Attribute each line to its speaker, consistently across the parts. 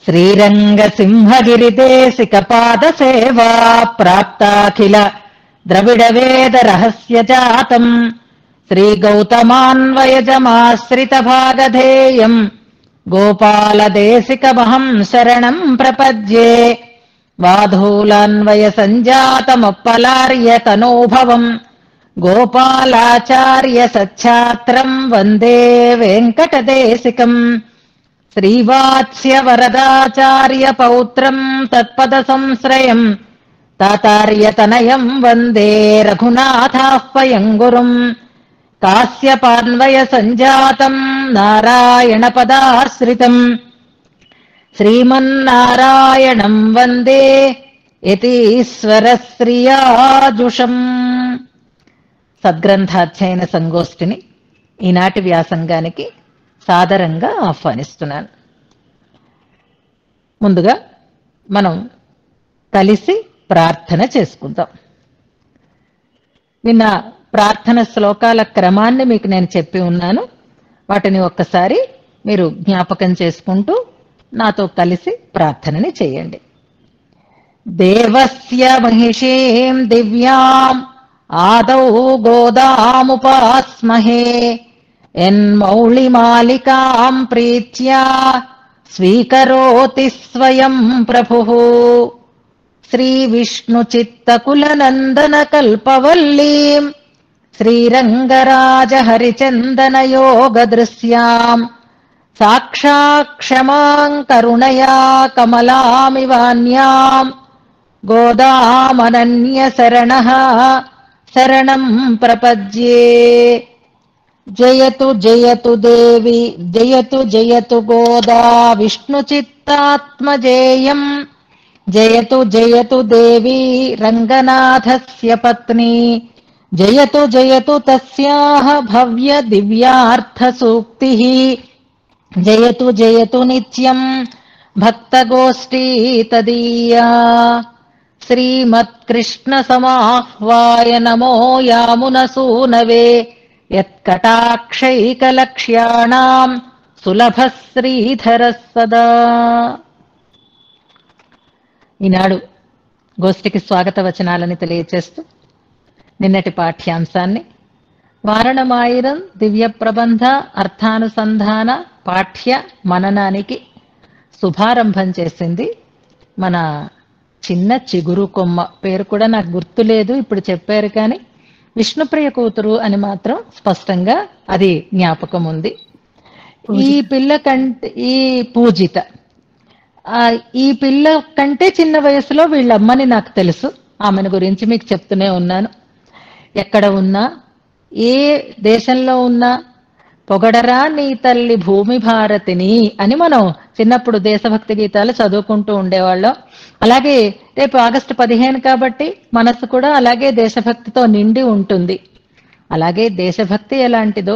Speaker 1: శ్రీరంగసింహగిరిదేశికపాదసేవా ప్రాప్తాఖిల ద్రవిడవేదరహస్యజాతం శ్రీగౌతమాన్వయజమాశ్రితభాగధేయం గోపాలదేశికమహం శరణం ప్రపద్యే. వాధూలాన్వయసञ्जातमप्पलार्यतनोभवं గోపాలాచార్య సచ్ఛాత్రం వందే వెంకటదేశికం. శ్రీవాత్స్యవరదాచార్య పౌత్రం తత్పద సంశ్రయం తాతార్యతనయం వందే రఘునాథాహ్వయం గురుం. కాశ్యపాన్వయ సంజాతం నారాయణపదాశ్రితం శ్రీమన్నారాయణం వందే యతీశ్వరశ్రియాజుషం. సద్గ్రంథాధ్యయన సంగోష్ఠిని ఈనాటి వ్యాసంగానికి సాదరంగా ఆహ్వానిస్తున్నాను. ముందుగా మనం కలిసి ప్రార్థన చేసుకుందాం. నిన్న ప్రార్థన శ్లోకాల క్రమాన్ని మీకు నేను చెప్పి ఉన్నాను. వాటిని ఒక్కసారి మీరు జ్ఞాపకం చేసుకుంటూ నాతో కలిసి ప్రార్థనని చేయండి. దేవస్య మహిషీం దివ్యాం ఆదౌ గోదాముపాస్మహే యన్మౌళిమాలికాం ప్రీత్యా స్వీకరోతి స్వయం ప్రభుః. శ్రీవిష్ణుచిత్తకులనందనకల్పవల్లీం శ్రీరంగరాజహరిచन्दनयोगदृश्याम् సాక్షాక్షమాం కరుణయా కమలామివాన్యాం గోదామనన్యశరణః శరణం ప్రపద్యే. జయతు జయతు దేవి జయతు జయతు గోదా విష్ణుచిత్తాత్మజేయం. జయతు జయతు దేవి రంగనాథస్య పత్ని. జయతు జయతు తస్యాః భవ్య దివ్యార్థ సూక్తిః. జయతు జయతు నిత్యం భక్తగోష్ఠీ తదీయా. శ్రీమత్కృష్ణ సమాహ్వాయ నమో యామునసూనవే యత్కటాక్షైకలక్ష్యాణాం సులభ శ్రీధర సదా. ఈనాడు గోష్ఠికి స్వాగత వచనాలని తెలియచేస్తూ నిన్నటి పాఠ్యాంశాన్ని వారణమాయిరం దివ్య ప్రబంధ అర్థానుసంధాన పాఠ్య మననానికి శుభారంభం చేసింది మన చిన్న చిగురు కొమ్మ. పేరు కూడా నాకు గుర్తులేదు, ఇప్పుడు చెప్పారు, కానీ విష్ణుప్రియ కూతురు అని మాత్రం స్పష్టంగా అది జ్ఞాపకం ఉంది. ఈ పిల్ల కంటే ఈ పూజిత ఈ పిల్ల కంటే చిన్న వయసులో వీళ్ళమ్మని నాకు తెలుసు. ఆమెను గురించి మీకు చెప్తూనే ఉన్నాను. ఎక్కడ ఉన్నా ఏ దేశంలో ఉన్నా పొగడరా నీ తల్లి భూమి భారతిని అని మనం చిన్నప్పుడు దేశభక్తి గీతాలు చదువుకుంటూ ఉండేవాళ్ళం. అలాగే రేపు ఆగస్టు 15 కాబట్టి మనసు కూడా అలాగే దేశభక్తితో నిండి ఉంటుంది. అలాగే దేశభక్తి ఎలాంటిదో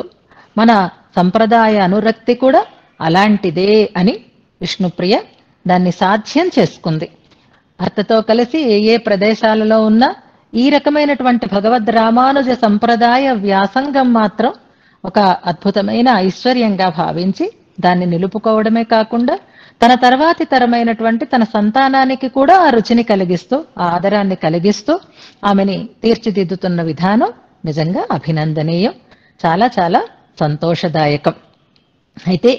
Speaker 1: మన సంప్రదాయ అనురక్తి కూడా అలాంటిదే అని విష్ణుప్రియ దాన్ని సాధ్యం చేసుకుంది. భర్తతో కలిసి ఏ ప్రదేశాలలో ఉన్నా ఈ రకమైనటువంటి భగవద్ రామానుజ సంప్రదాయ వ్యాసంగం మాత్రం ఒక అద్భుతమైన ఐశ్వర్యంగా భావించి దాన్ని నిలుపుకోవడమే కాకుండా తన తర్వాతి తరమైనటువంటి తన సంతానానికి కూడా ఆ రుచిని కలిగిస్తూ ఆ ఆదరాన్ని కలిగిస్తూ ఆమెని తీర్చిదిద్దుతున్న విధానం నిజంగా అభినందనీయం. చాలా చాలా సంతోషదాయకం. అయితే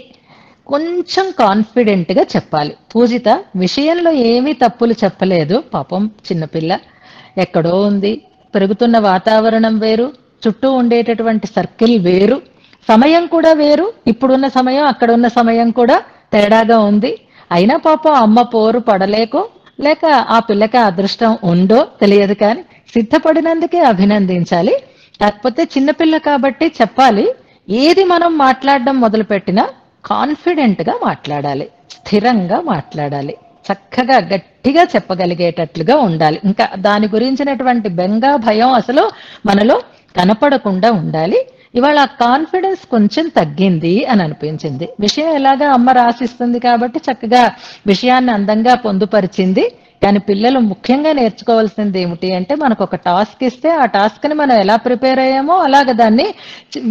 Speaker 1: కొంచెం కాన్ఫిడెంట్ గా చెప్పాలి. పూజిత విషయంలో ఏమీ తప్పులు చెప్పలేదు. పాపం చిన్నపిల్ల ఎక్కడో ఉంది. పెరుగుతున్న వాతావరణం వేరు, చుట్టూ ఉండేటటువంటి సర్కిల్ వేరు, సమయం కూడా వేరు. ఇప్పుడున్న సమయం అక్కడున్న సమయం కూడా తేడాగా ఉంది. అయినా పాపం అమ్మ పోరు పడలేకో లేక ఆ పిల్లకి అదృష్టం ఉందో తెలియదు, కానీ సిద్ధపడినందుకే అభినందించాలి. కాకపోతే చిన్నపిల్ల కాబట్టి చెప్పాలి. ఏది మనం మాట్లాడడం మొదలుపెట్టినా కాన్ఫిడెంట్ గా మాట్లాడాలి, స్థిరంగా మాట్లాడాలి, చక్కగా గట్టిగా చెప్పగలిగేటట్లుగా ఉండాలి. ఇంకా దాని గురించినటువంటి బెంగ భయం అసలు మనలో కనపడకుండా ఉండాలి. ఇవాళ ఆ కాన్ఫిడెన్స్ కొంచెం తగ్గింది అని అనిపించింది. విషయం ఎలాగా అమ్మ రాసిస్తుంది కాబట్టి చక్కగా విషయాన్ని అందంగా పొందుపరిచింది. కానీ పిల్లలు ముఖ్యంగా నేర్చుకోవాల్సింది ఏమిటి అంటే, మనకు ఒక టాస్క్ ఇస్తే ఆ టాస్క్ ని మనం ఎలా ప్రిపేర్ అయ్యామో అలాగ దాన్ని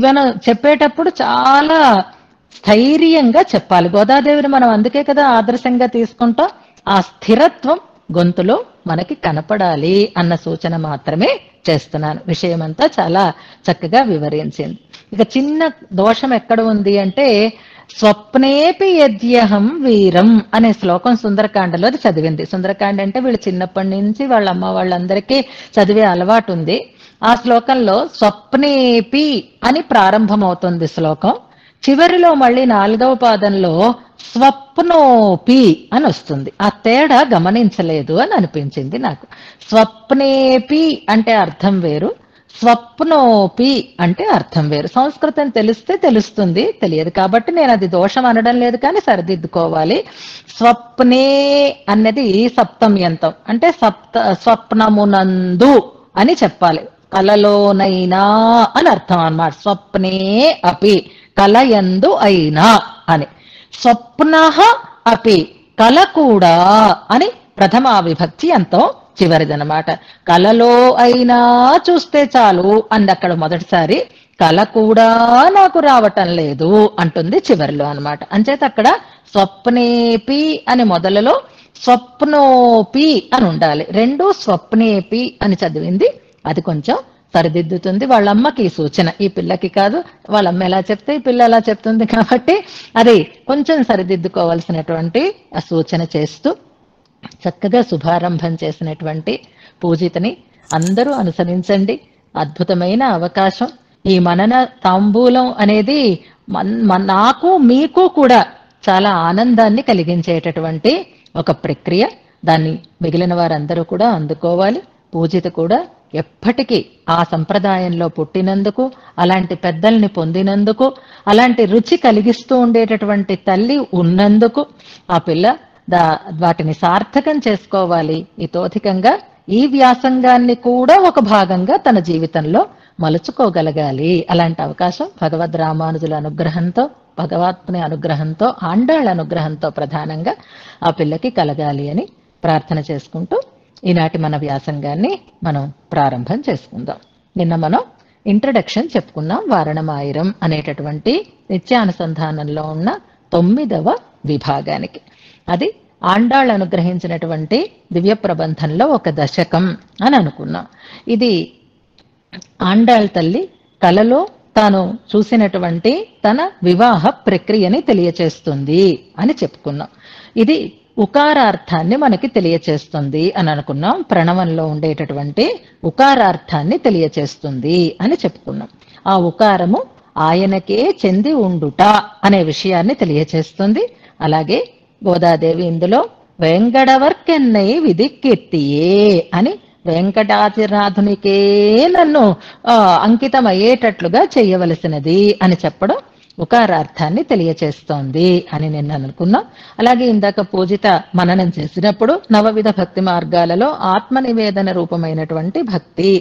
Speaker 1: మనం చెప్పేటప్పుడు చాలా స్థైర్యంగా చెప్పాలి. గోదాదేవిని మనం అందుకే కదా ఆదర్శంగా తీసుకుంటాం. ఆ స్థిరత్వం గొంతులో మనకి కనపడాలి అన్న సూచన మాత్రమే చేస్తున్నాను. విషయమంతా చాలా చక్కగా వివరించింది. ఇక చిన్న దోషం ఎక్కడ ఉంది అంటే, స్వప్నేపి యద్యహం వీరం అనే శ్లోకం సుందరకాండలో అది చదివింది. సుందరకాండ అంటే వీళ్ళు చిన్నప్పటి నుంచి వాళ్ళ అమ్మ వాళ్ళందరికీ చదివే అలవాటు ఉంది. ఆ శ్లోకంలో స్వప్నేపి అని ప్రారంభమవుతుంది శ్లోకం. చివరిలో మళ్ళీ 4వ పాదంలో స్వప్నోపి అని వస్తుంది. ఆ తేడా గమనించలేదు అని అనిపించింది నాకు. స్వప్నేపి అంటే అర్థం వేరు, స్వప్నోపి అంటే అర్థం వేరు. సంస్కృతం తెలిస్తే తెలుస్తుంది, తెలియదు కాబట్టి నేను అది దోషం అనడం లేదు, కానీ సరిదిద్దుకోవాలి. స్వప్నే అన్నది సప్తమ్యంతం, అంటే స్వప్నమునందు అని చెప్పాలి. కలలోనైనా అని అర్థం అన్నమాట. స్వప్నే అపి కలయందు అయినా అని. స్వప్న అపి కల కూడా అని ప్రథమా విభక్తి అంతం చివరిదనమాట. కలలో అయినా చూస్తే చాలు అంది అక్కడ మొదటిసారి. కల కూడా నాకు రావటం లేదు అంటుంది చివరిలో అన్నమాట. అంచేత అక్కడ స్వప్నేపి అని మొదలలో స్వప్నోపి అని ఉండాలి. రెండు స్వప్నేపి అని చదివింది. అది కొంచెం సరిదిద్దుతుంది. వాళ్ళమ్మకి ఈ సూచన, ఈ పిల్లకి కాదు. వాళ్ళమ్మ ఎలా చెప్తే ఈ పిల్ల ఎలా చెప్తుంది కాబట్టి అది కొంచెం సరిదిద్దుకోవాల్సినటువంటి ఆ సూచన చేస్తూ చక్కగా శుభారంభం చేసినటువంటి పూజితని అందరూ అనుసరించండి. అద్భుతమైన అవకాశం. ఈ మనన తాంబూలం అనేది నాకు మీకు కూడా చాలా ఆనందాన్ని కలిగించేటటువంటి ఒక ప్రక్రియ. దాన్ని మిగిలిన వారందరూ కూడా అందుకోవాలి. పూజిత కూడా ఎప్పటికీ ఆ సంప్రదాయంలో పుట్టినందుకు, అలాంటి పెద్దల్ని పొందినందుకు, అలాంటి రుచి కలిగిస్తూ ఉండేటటువంటి తల్లి ఉన్నందుకు ఆ పిల్ల వాటిని సార్థకం చేసుకోవాలి. ఇతోధికంగా ఈ వ్యాసంగాన్ని కూడా ఒక భాగంగా తన జీవితంలో మలుచుకోగలగాలి. అలాంటి అవకాశం భగవద్ రామానుజుల అనుగ్రహంతో, భగవత్ని అనుగ్రహంతో, ఆండాళ్ళ అనుగ్రహంతో ప్రధానంగా ఆ పిల్లకి కలగాలి అని ప్రార్థన చేసుకుంటూ ఈనాటి మన వ్యాసంగాన్ని మనం ప్రారంభం చేసుకుందాం. నిన్న మనం ఇంట్రడక్షన్ చెప్పుకున్నాం. వారణమాయిరం అనేటటువంటి నిత్యానుసంధానంలో ఉన్న 9వ విభాగానికి. అది ఆండాళ్ళు అనుగ్రహించినటువంటి దివ్య ప్రబంధంలో ఒక దశకం అని అనుకున్నాం. ఇది ఆండాళ్ తల్లి కలలో తాను చూసినటువంటి తన వివాహ ప్రక్రియని తెలియచేస్తుంది అని చెప్పుకున్నాం. ఇది ఉకారార్థాన్ని మనకి తెలియచేస్తుంది అని అనుకున్నాం. ప్రణవంలో ఉండేటటువంటి ఉకారార్థాన్ని తెలియచేస్తుంది అని చెప్పుకున్నాం. ఆ ఉకారము ఆయనకే చెంది ఉండుట అనే విషయాన్ని తెలియచేస్తుంది. అలాగే గోదాదేవి ఇందులో వెంకటవర్కెన్నై విధికీర్తియే అని వెంకటాచలనాథునికే నన్ను అంకితం అయ్యేటట్లుగా చేయవలసినది అని చెప్పడం ఉకారార్థాన్ని తెలియచేస్తోంది అని నేను అనుకున్నాం. అలాగే ఇందాక పూజిత మననం చేసినప్పుడు నవవిధ భక్తి మార్గాలలో ఆత్మనివేదన రూపమైనటువంటి భక్తి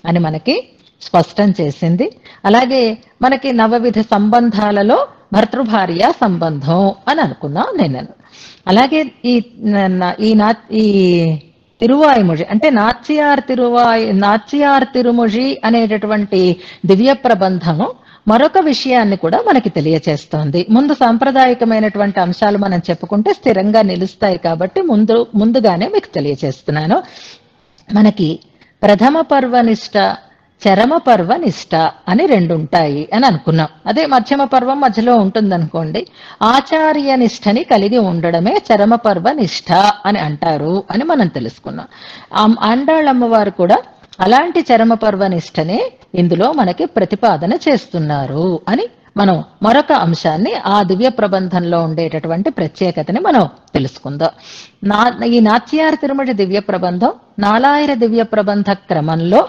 Speaker 1: అని మనకి స్పష్టం చేసింది. అలాగే మనకి నవవిధ సంబంధాలలో భర్తృభార్య సంబంధం అని అనుకున్నాం నేను. అలాగే ఈ తిరువాయిమొഴി అంటే నాచ్యార్ తిరుమొഴి అనేటటువంటి దివ్య ప్రబంధము మరొక విషయాన్ని కూడా మనకి తెలియచేస్తోంది. ముందు సాంప్రదాయకమైనటువంటి అంశాలు మనం చెప్పుకుంటే స్థిరంగా నిలుస్తాయి కాబట్టి ముందుగానే మీకు తెలియచేస్తున్నాను. మనకి ప్రథమ పర్వనిష్ట, చరమ పర్వనిష్ట అని 2 ఉంటాయి అని అనుకున్నాం. అదే మధ్యమ పర్వం మధ్యలో ఉంటుందనుకోండి. ఆచార్య నిష్టని కలిగి ఉండడమే చరమ పర్వనిష్ట అని అంటారు అని మనం తెలుసుకున్నాం. ఆండాళ్ళమ్మవారు కూడా అలాంటి చరమ పర్వనిష్టనే ఇందులో మనకి ప్రతిపాదన చేస్తున్నారు అని మనం మరొక అంశాన్ని, ఆ దివ్య ప్రబంధంలో ఉండేటటువంటి ప్రత్యేకతని మనం తెలుసుకుందాం. ఈ నాచ్యార్ తిరుమడి దివ్య ప్రబంధం 4000 దివ్య ప్రబంధ క్రమంలో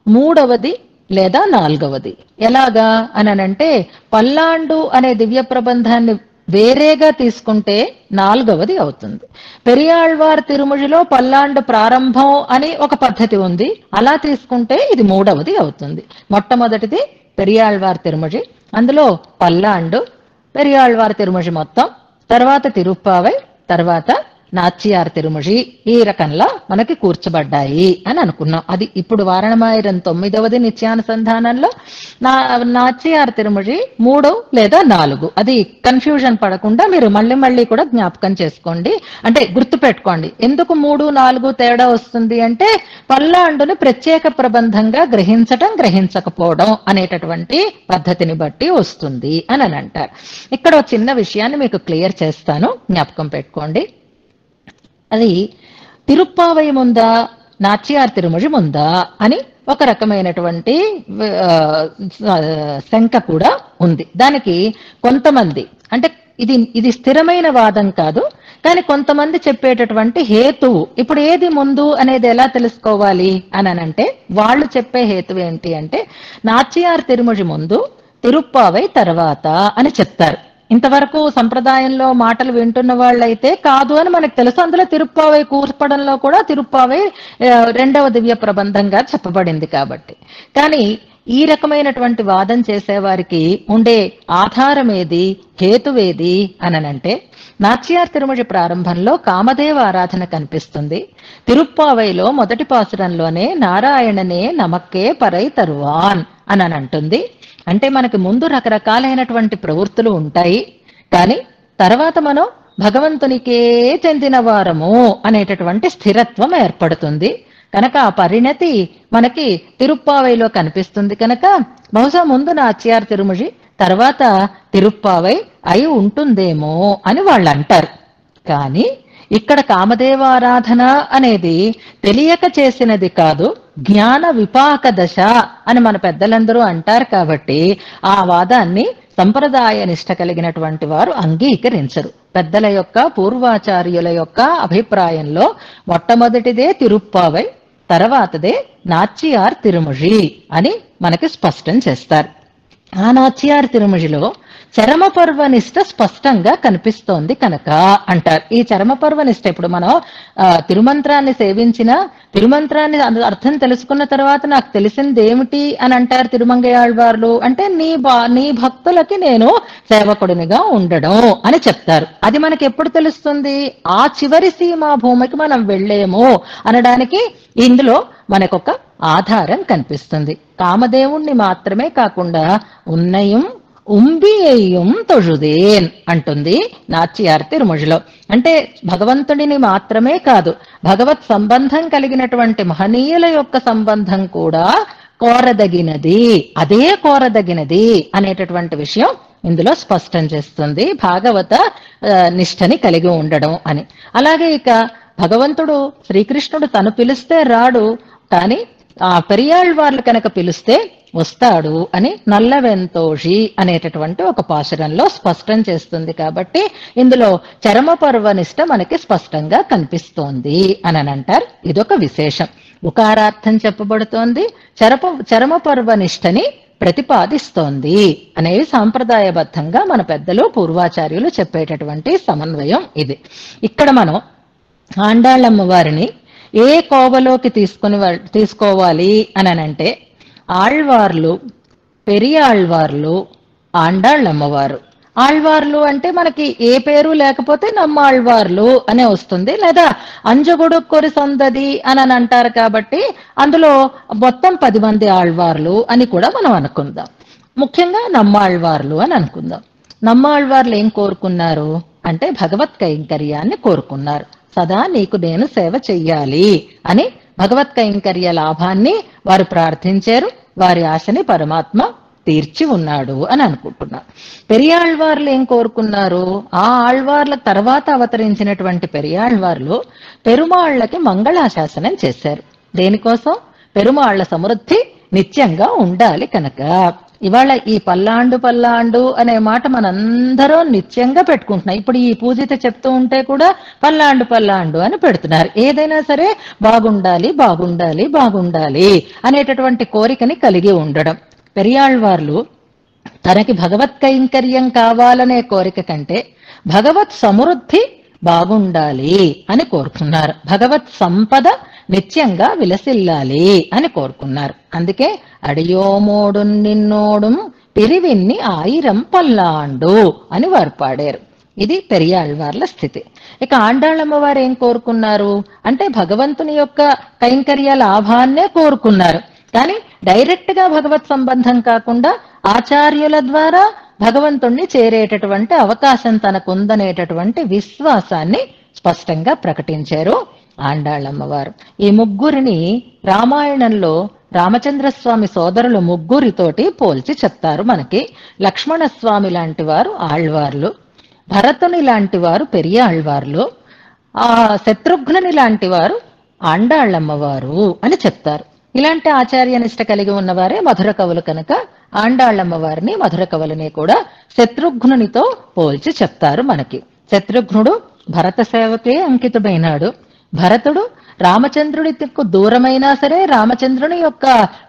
Speaker 1: 3వది లేదా 4వది. ఎలాగా అనంటే పల్లాండు అనే దివ్య ప్రబంధాన్ని వేరేగా తీసుకుంటే 4వది అవుతుంది. పెరియాళ్వార్ తిరుమొழிలో పల్లాండు ప్రారంభం అని ఒక పద్ధతి ఉంది. అలా తీసుకుంటే ఇది 3వది అవుతుంది. మొట్టమొదటిది పెరియాళ్వార్ తిరుమొഴి, అందులో పల్లాండు, పెరియాళ్వార్ తిరుమొഴి మొత్తం, తర్వాత తిరుప్పావై, తర్వాత నాచియార్ తిరుమజి ఈ రకంలో మనకి కూర్చబడ్డాయి అని అనుకున్నాం. అది ఇప్పుడు వారణమాయిరం 9వది నిత్యానుసంధానంలో నాచియార్ తిరుమజి 3 లేదా 4. అది కన్ఫ్యూజన్ పడకుండా మీరు మళ్ళీ మళ్ళీ కూడా జ్ఞాపకం చేసుకోండి, అంటే గుర్తు పెట్టుకోండి. ఎందుకు 3, 4 తేడా వస్తుంది అంటే పల్లాండుని ప్రత్యేక ప్రబంధంగా గ్రహించటం గ్రహించకపోవడం అనేటటువంటి పద్ధతిని బట్టి వస్తుంది అని అంటారు. ఇక్కడ ఒక చిన్న విషయాన్ని మీకు క్లియర్ చేస్తాను, జ్ఞాపకం పెట్టుకోండి. అది తిరుప్పావై ముందా నాచియార్ తిరుమజి ముందా అని ఒక రకమైనటువంటి శంక కూడా ఉంది. దానికి కొంతమంది, అంటే ఇది స్థిరమైన వాదం కాదు, కానీ కొంతమంది చెప్పేటటువంటి హేతువు. ఇప్పుడు ఏది ముందు అనేది ఎలా తెలుసుకోవాలి అని అంటే వాళ్ళు చెప్పే హేతువు ఏంటి అంటే నాచియార్ తిరుమజి ముందు తిరుప్పావై తర్వాత అని చెప్తారు. ఇంతవరకు సంప్రదాయంలో మాటలు వింటున్న వాళ్ళైతే కాదు అని మనకు తెలుసు. అందులో తిరుప్పావై కూర్పడంలో కూడా తిరుప్పావై 2వ దివ్య ప్రబంధంగా చెప్పబడింది కాబట్టి. కానీ ఈ రకమైనటువంటి వాదం చేసేవారికి ఉండే ఆధారం ఏది, హేతువేది అనంటే నాచియార్ తిరుమజి ప్రారంభంలో కామదేవ ఆరాధన కనిపిస్తుంది. తిరుప్పావైలో మొదటి పాసురంలోనే నారాయణనే నమక్కే పరై తరువాన్ అని అంటుంది. అంటే మనకి ముందు రకరకాలైనటువంటి ప్రవృత్తులు ఉంటాయి, కానీ తర్వాత మనం భగవంతునికే చెందిన వారము అనేటటువంటి స్థిరత్వం ఏర్పడుతుంది. కనుక ఆ పరిణతి మనకి తిరుప్పావైలో కనిపిస్తుంది. కనుక బహుశా ముందు నాచియార్ తిరుమజి తర్వాత తిరుప్పావై అయి ఉంటుందేమో అని వాళ్ళు అంటారు. కానీ ఇక్కడ కామదేవారాధన అనేది తెలియక చేసినది కాదు, జ్ఞాన విపాక దశ అని మన పెద్దలందరూ అంటారు. కాబట్టి ఆ వాదాన్ని సంప్రదాయ నిష్ట కలిగినటువంటి వారు అంగీకరించరు. పెద్దల యొక్క పూర్వాచార్యుల యొక్క అభిప్రాయంలో మొట్టమొదటిదే తిరుప్పావై, తర్వాతదే నాచియార్ తిరుమజి అని మనకి స్పష్టం చేస్తారు. ఆ నాచియార్ తిరుమజిలో చరమపర్వనిష్ట స్పష్టంగా కనిపిస్తోంది కనుక అంటారు. ఈ చరమపర్వనిష్ట ఇప్పుడు మనం తిరుమంత్రాన్ని సేవించిన, తిరుమంత్రాన్ని అర్థం తెలుసుకున్న తర్వాత నాకు తెలిసింది ఏమిటి అని అంటారు తిరుమంగయాళ్వార్లు అంటే నీ భక్తులకి నేను సేవకుడినిగా ఉండడం అని చెప్తారు. అది మనకి ఎప్పుడు తెలుస్తుంది? ఆ చివరి సీమా భూమికి మనం వెళ్ళేమో అనడానికి ఇందులో మనకొక ఆధారం కనిపిస్తుంది. కామదేవుణ్ణి మాత్రమే కాకుండా ఉన్నయం ఉంబియ్యం తొഴുదేన్ అంటుంది నాచియార్ తిరుమజిలో. అంటే భగవంతుడిని మాత్రమే కాదు, భగవత్ సంబంధం కలిగినటువంటి మహనీయుల యొక్క సంబంధం కూడా కోరదగినది, అదే కోరదగినది అనేటటువంటి విషయం ఇందులో స్పష్టం చేస్తుంది భాగవత నిష్ఠని కలిగి ఉండడం అని. అలాగే ఇక భగవంతుడు శ్రీకృష్ణుడు తను పిలిస్తే రాడు, కానీ ఆ పెరియాళ్వార్లు కనుక పిలిస్తే వస్తాడు అని నల్లవెంతోషి అనేటటువంటి ఒక పాశురంలో స్పష్టం చేస్తుంది. కాబట్టి ఇందులో చరమపర్వనిష్ట మనకి స్పష్టంగా కనిపిస్తోంది అని అంటారు. ఇదొక విశేషం. ఉకారార్థం చెప్పబడుతోంది, చరమపర్వనిష్టని ప్రతిపాదిస్తోంది అనేవి సాంప్రదాయబద్ధంగా మన పెద్దలు పూర్వాచార్యులు చెప్పేటటువంటి సమన్వయం ఇది. ఇక్కడ మనం ఆండాళ్ళమ్మ వారిని ఏ కోవలోకి తీసుకోవాలి అని అంటే ఆళ్వార్లు, పెరియాళ్వార్లు, ఆండాళ్ళమ్మవారు. ఆళ్వార్లు అంటే మనకి ఏ పేరు లేకపోతే నమ్మాళ్వార్లు అనే వస్తుంది, లేదా అంజగుడుక్కొరి సందది అని అంటారు. కాబట్టి అందులో మొత్తం 10 మంది ఆళ్వార్లు అని కూడా మనం అనుకుందాం. ముఖ్యంగా నమ్మాళ్వార్లు అని అనుకుందాం. నమ్మాళ్వార్లు ఏం కోరుకున్నారు అంటే భగవత్ కైంకర్యాన్ని కోరుకున్నారు. సదా నీకు నేను సేవ చెయ్యాలి అని భగవత్ కైంకర్య లాభాన్ని వారు ప్రార్థించారు. వారి ఆశని పరమాత్మ తీర్చి ఉన్నాడు అని అనుకుంటున్నారు. పెరియాళ్వార్లు ఏం కోరుకున్నారు? ఆ ఆళ్వార్ల తర్వాత అవతరించినటువంటి పెరియాళ్వార్లు పెరుమాళ్లకి మంగళాశాసనం చేశారు. దేనికోసం? పెరుమాళ్ల సమృద్ధి నిత్యంగా ఉండాలి కనుక. ఇవాళ ఈ పల్లాండు అనే మాట మనందరం నిత్యంగా పెట్టుకుంటున్నాం. ఇప్పుడు ఈ పూజిత చెప్తూ ఉంటే కూడా పల్లాండు అని పెడుతున్నారు. ఏదైనా సరే బాగుండాలి బాగుండాలి బాగుండాలి అనేటటువంటి కోరికని కలిగి ఉండడం. పెరియాళ్వార్లు తనకి భగవత్ కైంకర్యం కావాలనే కోరిక కంటే భగవత్ సమృద్ధి బాగుండాలి అని కోరుకున్నారు. భగవత్ సంపద నిత్యంగా విలసిల్లాలి అని కోరుకున్నారు. అందుకే అడియోమోడు నిన్నోడు పిరివిన్ని 1000 పల్లాండు అని వారు పాడారు. ఇది పెరియాళ్వార్ల స్థితి. ఇక ఆండాళ్ళమ్మవారు ఏం కోరుకున్నారు అంటే భగవంతుని యొక్క కైంకర్య లాభాన్నే కోరుకున్నారు. కానీ డైరెక్ట్ గా భగవత్ సంబంధం కాకుండా ఆచార్యుల ద్వారా భగవంతుణ్ణి చేరేటటువంటి అవకాశం తనకుందనేటటువంటి విశ్వాసాన్ని స్పష్టంగా ప్రకటించారు ఆండాళ్ళమ్మవారు. ఈ ముగ్గురిని రామాయణంలో రామచంద్రస్వామి సోదరులు ముగ్గురితోటి పోల్చి చెప్తారు మనకి. లక్ష్మణస్వామి లాంటి వారు ఆళ్వార్లు, భరతుని లాంటి వారు పెరియాళ్వార్లు, శత్రుఘ్నుని లాంటి వారు ఆండాళ్ళమ్మవారు అని చెప్తారు. ఇలాంటి ఆచార్యనిష్ట కలిగి ఉన్నవారే మధుర కవులు కనుక ఆండాళ్ళమ్మవారిని మధుర కవులని కూడా శత్రుఘ్నునితో పోల్చి చెప్తారు మనకి. శత్రుఘ్నుడు భరత సేవకే అంకితుడైనాడు. భరతుడు రామచంద్రుడికి దూరమైనా సరే రామచంద్రుని యొక్క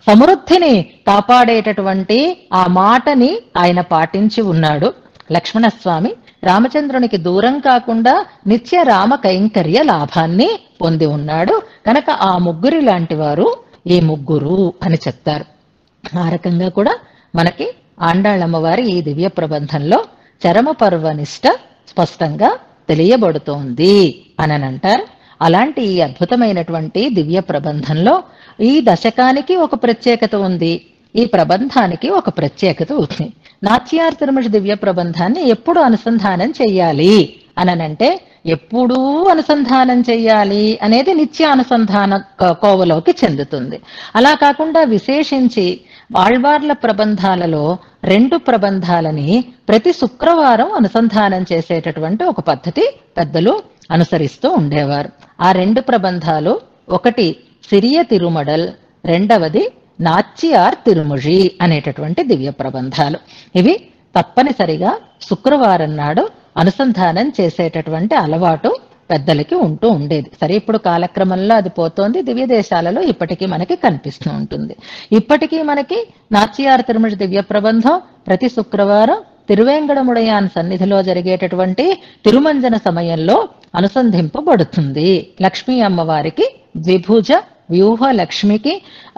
Speaker 1: సమృద్ధిని కాపాడేటటువంటి ఆ మాటని ఆయన పాటించి ఉన్నాడు. లక్ష్మణస్వామి రామచంద్రునికి దూరం కాకుండా నిత్య రామ కైంకర్య లాభాన్ని పొంది ఉన్నాడు కనుక ఆ ముగ్గురి లాంటి వారు ఈ ముగ్గురు అని చెప్తారు. ఆ రకంగా కూడా మనకి ఆండాళ్ళమ్మవారి ఈ దివ్య ప్రబంధంలో చరమ పర్వనిష్ట స్పష్టంగా తెలియబడుతోంది అని అంటారు. అలాంటి ఈ అద్భుతమైనటువంటి దివ్య ప్రబంధంలో ఈ దశకానికి ఒక ప్రత్యేకత ఉంది, ఈ ప్రబంధానికి ఒక ప్రత్యేకత ఉంది. నాచ్యార్ తిరుమల దివ్య ప్రబంధాన్ని ఎప్పుడు అనుసంధానం చెయ్యాలి అనంటే ఎప్పుడూ అనుసంధానం చెయ్యాలి అనేది నిత్య అనుసంధాన కోవలోకి చెందుతుంది. అలా కాకుండా విశేషించి ఆళ్వార్ల ప్రబంధాలలో 2 ప్రబంధాలని ప్రతి శుక్రవారం అనుసంధానం చేసేటటువంటి ఒక పద్ధతి పెద్దలు అనుసరిస్తూ ఉండేవారు. ఆ 2 ప్రబంధాలు ఒకటి సిరియ తిరుమడల్, రెండవది నాచ్యార్ తిరుముళి అనేటటువంటి దివ్య ప్రబంధాలు. ఇవి తప్పనిసరిగా శుక్రవారం నాడు అనుసంధానం చేసేటటువంటి అలవాటు పెద్దలకి ఉంటూ ఉండేది. సరే ఇప్పుడు కాలక్రమంలో అది పోతోంది, దివ్య దేశాలలో ఇప్పటికీ మనకి కనిపిస్తూ ఉంటుంది. ఇప్పటికీ మనకి నాచ్యార్ తిరుమల దివ్య ప్రబంధం ప్రతి శుక్రవారం తిరువేంగడముడయాన్ సన్నిధిలో జరిగేటటువంటి తిరుమంజన సమయంలో అనుసంధింపబడుతుంది. లక్ష్మీ అమ్మవారికి ద్విభుజ వ్యూహ లక్ష్మికి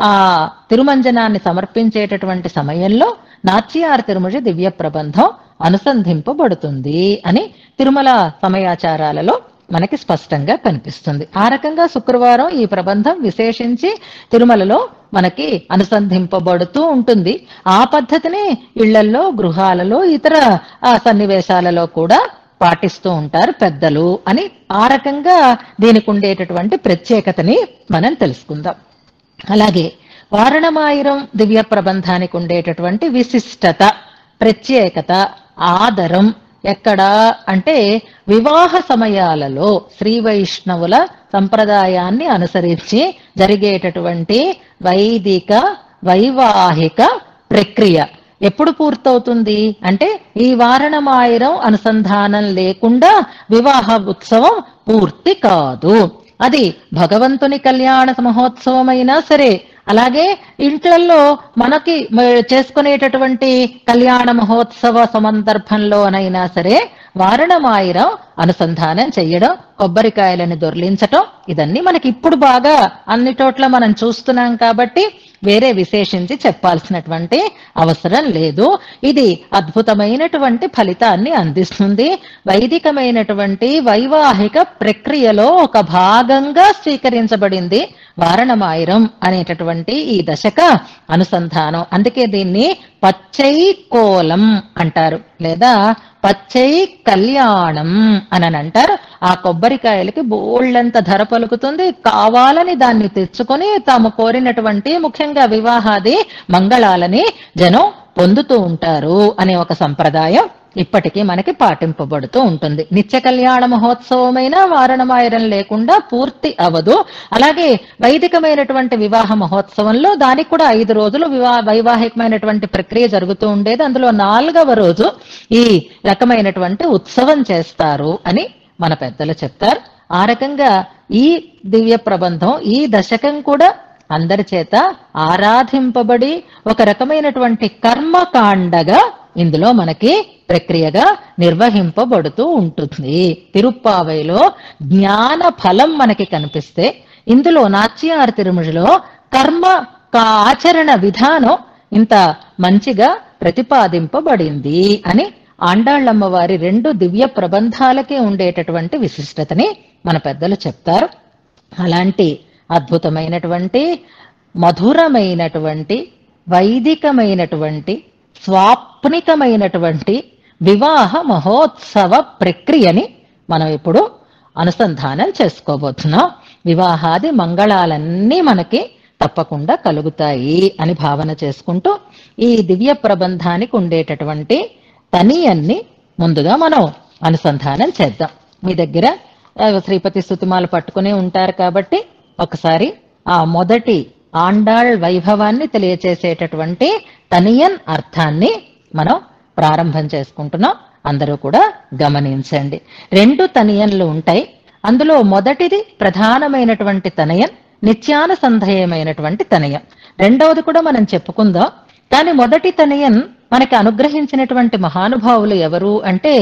Speaker 1: ఆ తిరుమంజనాన్ని సమర్పించేటటువంటి సమయంలో నాచ్యార్ తిరుమల దివ్య ప్రబంధం అనుసంధింపబడుతుంది అని తిరుమల సమయాచారాలలో మనకి స్పష్టంగా కనిపిస్తుంది. ఆ రకంగా శుక్రవారం ఈ ప్రబంధం విశేషించి తిరుమలలో మనకి అనుసంధింపబడుతూ ఉంటుంది. ఆ పద్ధతిని ఇళ్లల్లో, గృహాలలో, ఇతర సన్నివేశాలలో కూడా పాటిస్తూ ఉంటారు పెద్దలు అని ఆ రకంగా దీనికి ఉండేటటువంటి ప్రత్యేకతని మనం తెలుసుకుందాం. అలాగే వారణమాయిరం దివ్య ప్రబంధానికి ఉండేటటువంటి విశిష్టత, ప్రత్యేకత, ఆదరం ఎక్కడా అంటే వివాహ సమయాలలో శ్రీ వైష్ణవుల సంప్రదాయాన్ని అనుసరించి జరిగేటటువంటి వైదిక వైవాహిక ప్రక్రియ ఎప్పుడు పూర్తవుతుంది అంటే ఈ వారణమాయిరం అనుసంధానం లేకుండా వివాహ ఉత్సవం పూర్తి కాదు. అది భగవంతుని కళ్యాణ మహోత్సవం అయినా సరే, అలాగే ఇంట్లల్లో మనకి చేసుకునేటటువంటి కళ్యాణ మహోత్సవ సందర్భంలోనైనా సరే వారణమాయిరం అనుసంధానం చెయ్యడం, కొబ్బరికాయలను దొర్లించటం ఇదన్నీ మనకి ఇప్పుడు బాగా అన్ని చోట్ల మనం చూస్తున్నాం కాబట్టి వేరే విశేషించి చెప్పాల్సినటువంటి అవసరం లేదు. ఇది అద్భుతమైనటువంటి ఫలితాన్ని అందిస్తుంది. వైదికమైనటువంటి వైవాహిక ప్రక్రియలో ఒక భాగంగా స్వీకరించబడింది వారణమాయిరం అనేటటువంటి ఈ దశక అనుసంధానం. అందుకే దీన్ని పచ్చై కోలం అంటారు లేదా పచ్చై కళ్యాణం అని అంటారు. ఆ కొబ్బరికాయలకి బోళ్ళంత ధర పలుకుతుంది. కావాలని దాన్ని తెచ్చుకొని తాము కోరినటువంటి ముఖ్యంగా వివాహాది మంగళాలని జనం పొందుతూ ఉంటారు అనే ఒక సంప్రదాయం ఇప్పటికీ మనకి పాటింపబడుతూ ఉంటుంది. నిత్య కళ్యాణ మహోత్సవమైన వారణమాయిరం లేకుండా పూర్తి అవదు. అలాగే వైదికమైనటువంటి వివాహ మహోత్సవంలో దానికి కూడా 5 రోజులు వైవాహికమైనటువంటి ప్రక్రియ జరుగుతూ ఉండేది. అందులో 4వ రోజు ఈ రకమైనటువంటి ఉత్సవం చేస్తారు అని మన పెద్దలు చెప్తారు. ఆ రకంగా ఈ దివ్య ప్రబంధం ఈ దశకం కూడా అందరి చేత ఆరాధింపబడి ఒక రకమైనటువంటి కర్మకాండగా ఇందులో మనకి ప్రక్రియగా నిర్వహింపబడుతూ ఉంటుంది. తిరుప్పావైలో జ్ఞాన ఫలం మనకి కనిపిస్తే ఇందులో నాచ్యార్ తిరుమలలో కర్మ ఆచరణ విధానం ఇంత మంచిగా ప్రతిపాదింపబడింది అని ఆండాళ్ళమ్మవారి 2 దివ్య ప్రబంధాలకే ఉండేటటువంటి విశిష్టతని మన పెద్దలు చెప్తారు. అలాంటి అద్భుతమైనటువంటి మధురమైనటువంటి వైదికమైనటువంటి స్వాప్నికమైనటువంటి వివాహ మహోత్సవ ప్రక్రియని మనం ఇప్పుడు అనుసంధానం చేసుకోబోతున్నాం. వివాహాది మంగళాలన్నీ మనకి తప్పకుండా కలుగుతాయి అని భావన చేసుకుంటూ ఈ దివ్య ప్రబంధానికి ఉండేటటువంటి తనియన్ని ముందుగా మనం అనుసంధానం చేద్దాం. మీ దగ్గర శ్రీపతి స్తుతిమాల పట్టుకునే ఉంటారు కాబట్టి ఒకసారి ఆ మొదటి ఆండాళ్ వైభవాన్ని తెలియచేసేటటువంటి తనియన్ అర్థాన్ని మనం ప్రారంభం చేసుకుంటున్నాం. అందరూ కూడా గమనించండి. 2 తనియన్లు ఉంటాయి. అందులో మొదటిది ప్రధానమైనటువంటి తనయన్, నిత్యానుసంధేయమైనటువంటి తనయన్. రెండవది కూడా మనం చెప్పుకుందాం. కానీ మొదటి తనయన్ మనకి అనుగ్రహించినటువంటి మహానుభావులు ఎవరు అంటే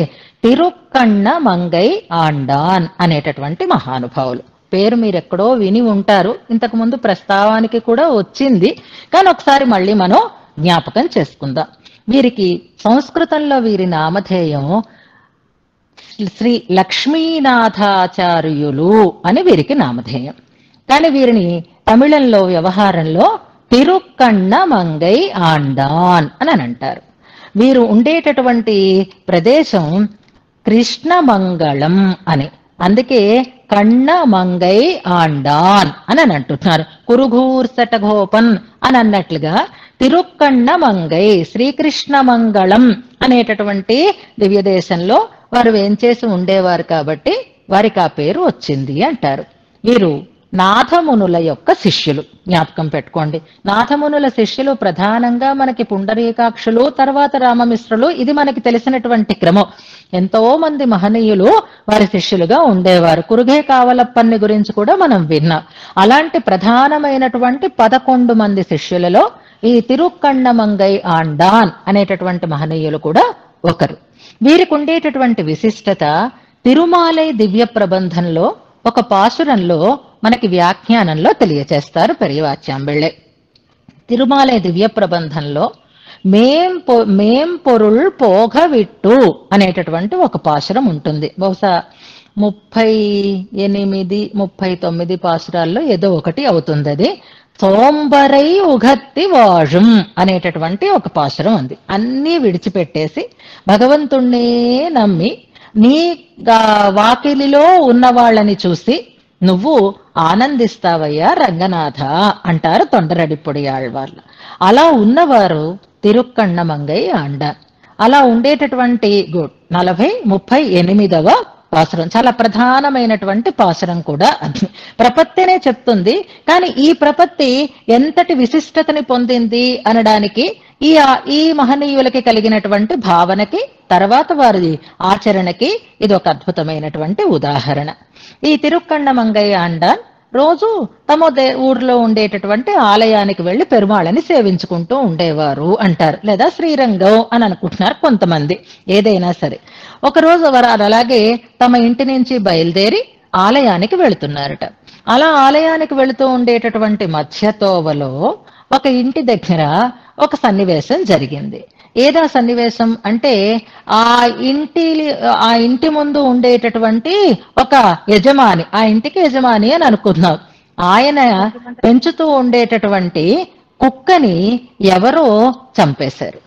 Speaker 1: తిరుక్కಣ್ణ మంగై ఆండాన్ అనేటటువంటి మహానుభావులు. పేరు మీరెక్కడో విని ఉంటారు, ఇంతకు ముందు ప్రస్తావానికి కూడా వచ్చింది, కానీ ఒకసారి మళ్ళీ మనం జ్ఞాపకం చేసుకుందాం. వీరికి సంస్కృతంలో వీరి నామధేయం శ్రీ లక్ష్మీనాథాచార్యులు అని వీరికి నామధేయం. కానీ వీరిని తమిళంలో వ్యవహారంలో తిరుక్కಣ್ణ మంగై ఆండాన్ అని అంటారు. వీరు ఉండేటటువంటి ప్రదేశం కృష్ణమంగళం అని, అందుకే కಣ್ణ మంగై ఆండాన్ అని అంటున్నారు. కురుగూర్సటగోపన్ అని అన్నట్లుగా తిరుక్కಣ್ణ మంగై శ్రీకృష్ణ మంగళం అనేటటువంటి దివ్య దేశంలో వారు వేంచేసి ఉండేవారు కాబట్టి వారికి ఆ పేరు వచ్చింది అంటారు. వీరు నాథమునుల యొక్క శిష్యులు. జ్ఞాపకం పెట్టుకోండి, నాథమునుల శిష్యులు ప్రధానంగా మనకి పుండరీకాక్షులు, తర్వాత రామమిశ్రులు, ఇది మనకి తెలిసినటువంటి క్రమం. ఎంతో మంది మహనీయులు వారి శిష్యులుగా ఉండేవారు. కురుగే కావలప్పన్ని గురించి కూడా మనం విన్నాం. అలాంటి ప్రధానమైనటువంటి 11 మంది శిష్యులలో ఈ తిరుక్కಣ್ణ మంగై ఆండాన్ అనేటటువంటి మహనీయులు కూడా ఒకరు. వీరికి ఉండేటటువంటి విశిష్టత తిరుమాలై దివ్య ప్రబంధంలో ఒక పాసురంలో మనకి వ్యాఖ్యానంలో తెలియచేస్తారు పెరియవాచ్యాంబిళ్ళే. తిరుమాలై దివ్య ప్రబంధంలో మేం పొరుల్ పోగవిట్టు అనేటటువంటి ఒక పాసురం ఉంటుంది. బహుశా 38, 39 పాసురాల్లో ఏదో ఒకటి అవుతుంది. అది సోంబరై ఉగత్తి వాజుం అనేటటువంటి ఒక పాసురం ఉంది. అన్నీ విడిచిపెట్టేసి భగవంతుణ్ణే నమ్మి నీ వాకిలిలో ఉన్న వాళ్ళని చూసి నువ్వు ఆనందిస్తావయ్యా రంగనాథ అంటారు తొండరడిపొడి ఆళ్వార్లు. అలా ఉన్నవారు తిరుక్కಣ್ణ మంగై ఆండాన్. అలా ఉండేటటువంటి 38వ పాసురం చాలా ప్రధానమైనటువంటి పాసురం కూడా అది. ప్రపత్తినే చెప్తుంది, కానీ ఈ ప్రపత్తి ఎంతటి విశిష్టతని పొందింది అనడానికి ఈ మహనీయులకి కలిగినటువంటి భావనకి, తర్వాత వారి ఆచరణకి ఇది ఒక అద్భుతమైనటువంటి ఉదాహరణ. ఈ తిరుక్కಣ್ణ మంగై ఆండాన్ రోజు తమ ఊర్లో ఉండేటటువంటి ఆలయానికి వెళ్లి పెరుమాళని సేవించుకుంటూ ఉండేవారు అంటారు. లేదా శ్రీరంగం అని అనుకుంటున్నారు కొంతమంది. ఏదైనా సరే ఒకరోజు వారు అలాగే తమ ఇంటి నుంచి బయలుదేరి ఆలయానికి వెళుతున్నారట. అలా ఆలయానికి వెళుతూ ఉండేటటువంటి మధ్యతోవలో ఒక ఇంటి దగ్గర ఒక సన్నివేశం జరిగింది. ఏదా సన్నివేశం అంటే ఆ ఇంటి ముందు ఉండేటటువంటి ఒక యజమాని, ఆ ఇంటికి యజమాని అని అనుకుందాం, ఆయన పెంచుతూ ఉండేటటువంటి కుక్కని ఎవరో చంపేశారు.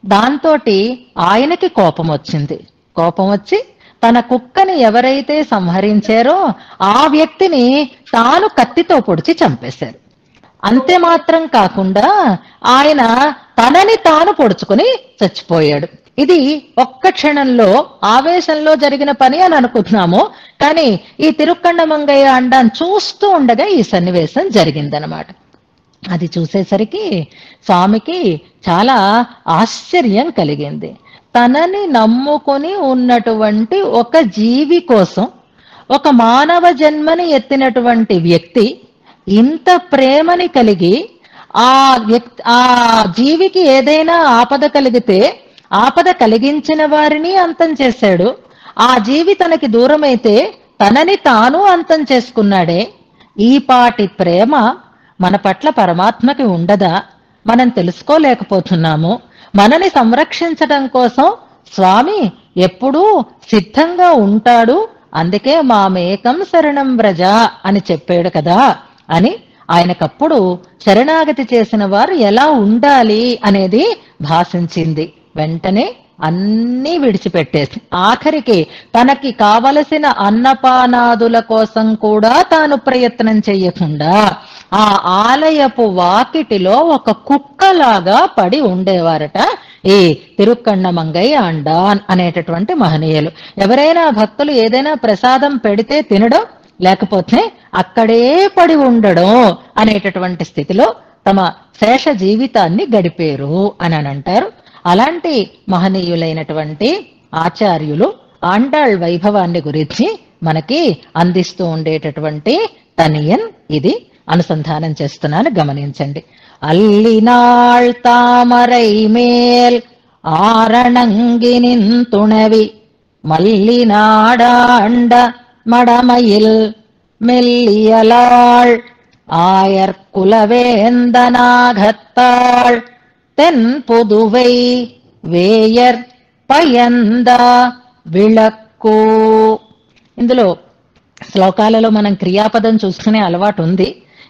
Speaker 1: దాంతో ఆయనకి కోపం వచ్చింది. కోపం వచ్చి తన కుక్కని ఎవరైతే సంహరించారో ఆ వ్యక్తిని తాను కత్తితో పొడిచి చంపేశారు. అంతే మాత్రం కాకుండా ఆయన తనని తాను పొడుచుకుని చచ్చిపోయాడు. ఇది ఒక్క క్షణంలో ఆవేశంలో జరిగిన పని అని అనుకుంటున్నాము, కానీ ఈ తిరుక్కಣ್ణ మంగై ఆండాన్ చూస్తూ ఉండగా ఈ సన్నివేశం జరిగిందనమాట. అది చూసేసరికి స్వామికి చాలా ఆశ్చర్యం కలిగింది. తనని నమ్ముకొని ఉన్నటువంటి ఒక జీవి కోసం, ఒక మానవ జన్మని ఎత్తినటువంటి వ్యక్తి ఇంత ప్రేమని కలిగి ఆ జీవికి ఏదైనా ఆపద కలిగితే ఆపద కలిగించిన వారిని అంతం చేశాడు. ఆ జీవి తనకి దూరమైతే తనని తాను అంతం చేసుకున్నాడే. ఈ పాటి ప్రేమ మన పట్ల పరమాత్మకి ఉండదా? మనం తెలుసుకోలేకపోతున్నాము. మనని సంరక్షించడం కోసం స్వామి ఎప్పుడూ సిద్ధంగా ఉంటాడు, అందుకే మామేకం శరణం వ్రజ అని చెప్పాడు కదా అని ఆయనకప్పుడు శరణాగతి చేసిన వారు ఎలా ఉండాలి అనేది భాషించింది. వెంటనే అన్నీ విడిచిపెట్టేసి ఆఖరికి తనకి కావలసిన అన్నపానాదుల కోసం కూడా తాను ప్రయత్నం చెయ్యకుండా ఆ ఆలయపు వాకిటిలో ఒక కుక్కలాగా పడి ఉండేవారట ఈ తిరుక్కన్నమంగై ఆండాన్ అనేటటువంటి మహనీయులు. ఎవరైనా భక్తులు ఏదైనా ప్రసాదం పెడితే తినడం, లేకపోతే అక్కడే పడి ఉండడం అనేటటువంటి స్థితిలో తమ శేష జీవితాన్ని గడిపేరు అని అంటారు. అలాంటి మహనీయులైనటువంటి ఆచార్యులు ఆండాళ్ వైభవాన్ని గురించి మనకి అందిస్తూ ఉండేటటువంటి తనియన్ ఇది అనుసంధానం చేస్తున్నాను, గమనించండి. అల్లినాళ్ తామరై మేల్ ஆரணங்கினின் துணவி மல்லிநாடாண்ட மடமையில் மெல்லியலாள் ஆயர்குலவேந்தனாகத்தாள் தென் புதுவை వేయర్ పయంద విళక్కు. ఇందులో శ్లోకాలలో మనం క్రియాపదం చూసుకునే అలవాటు ఉంది,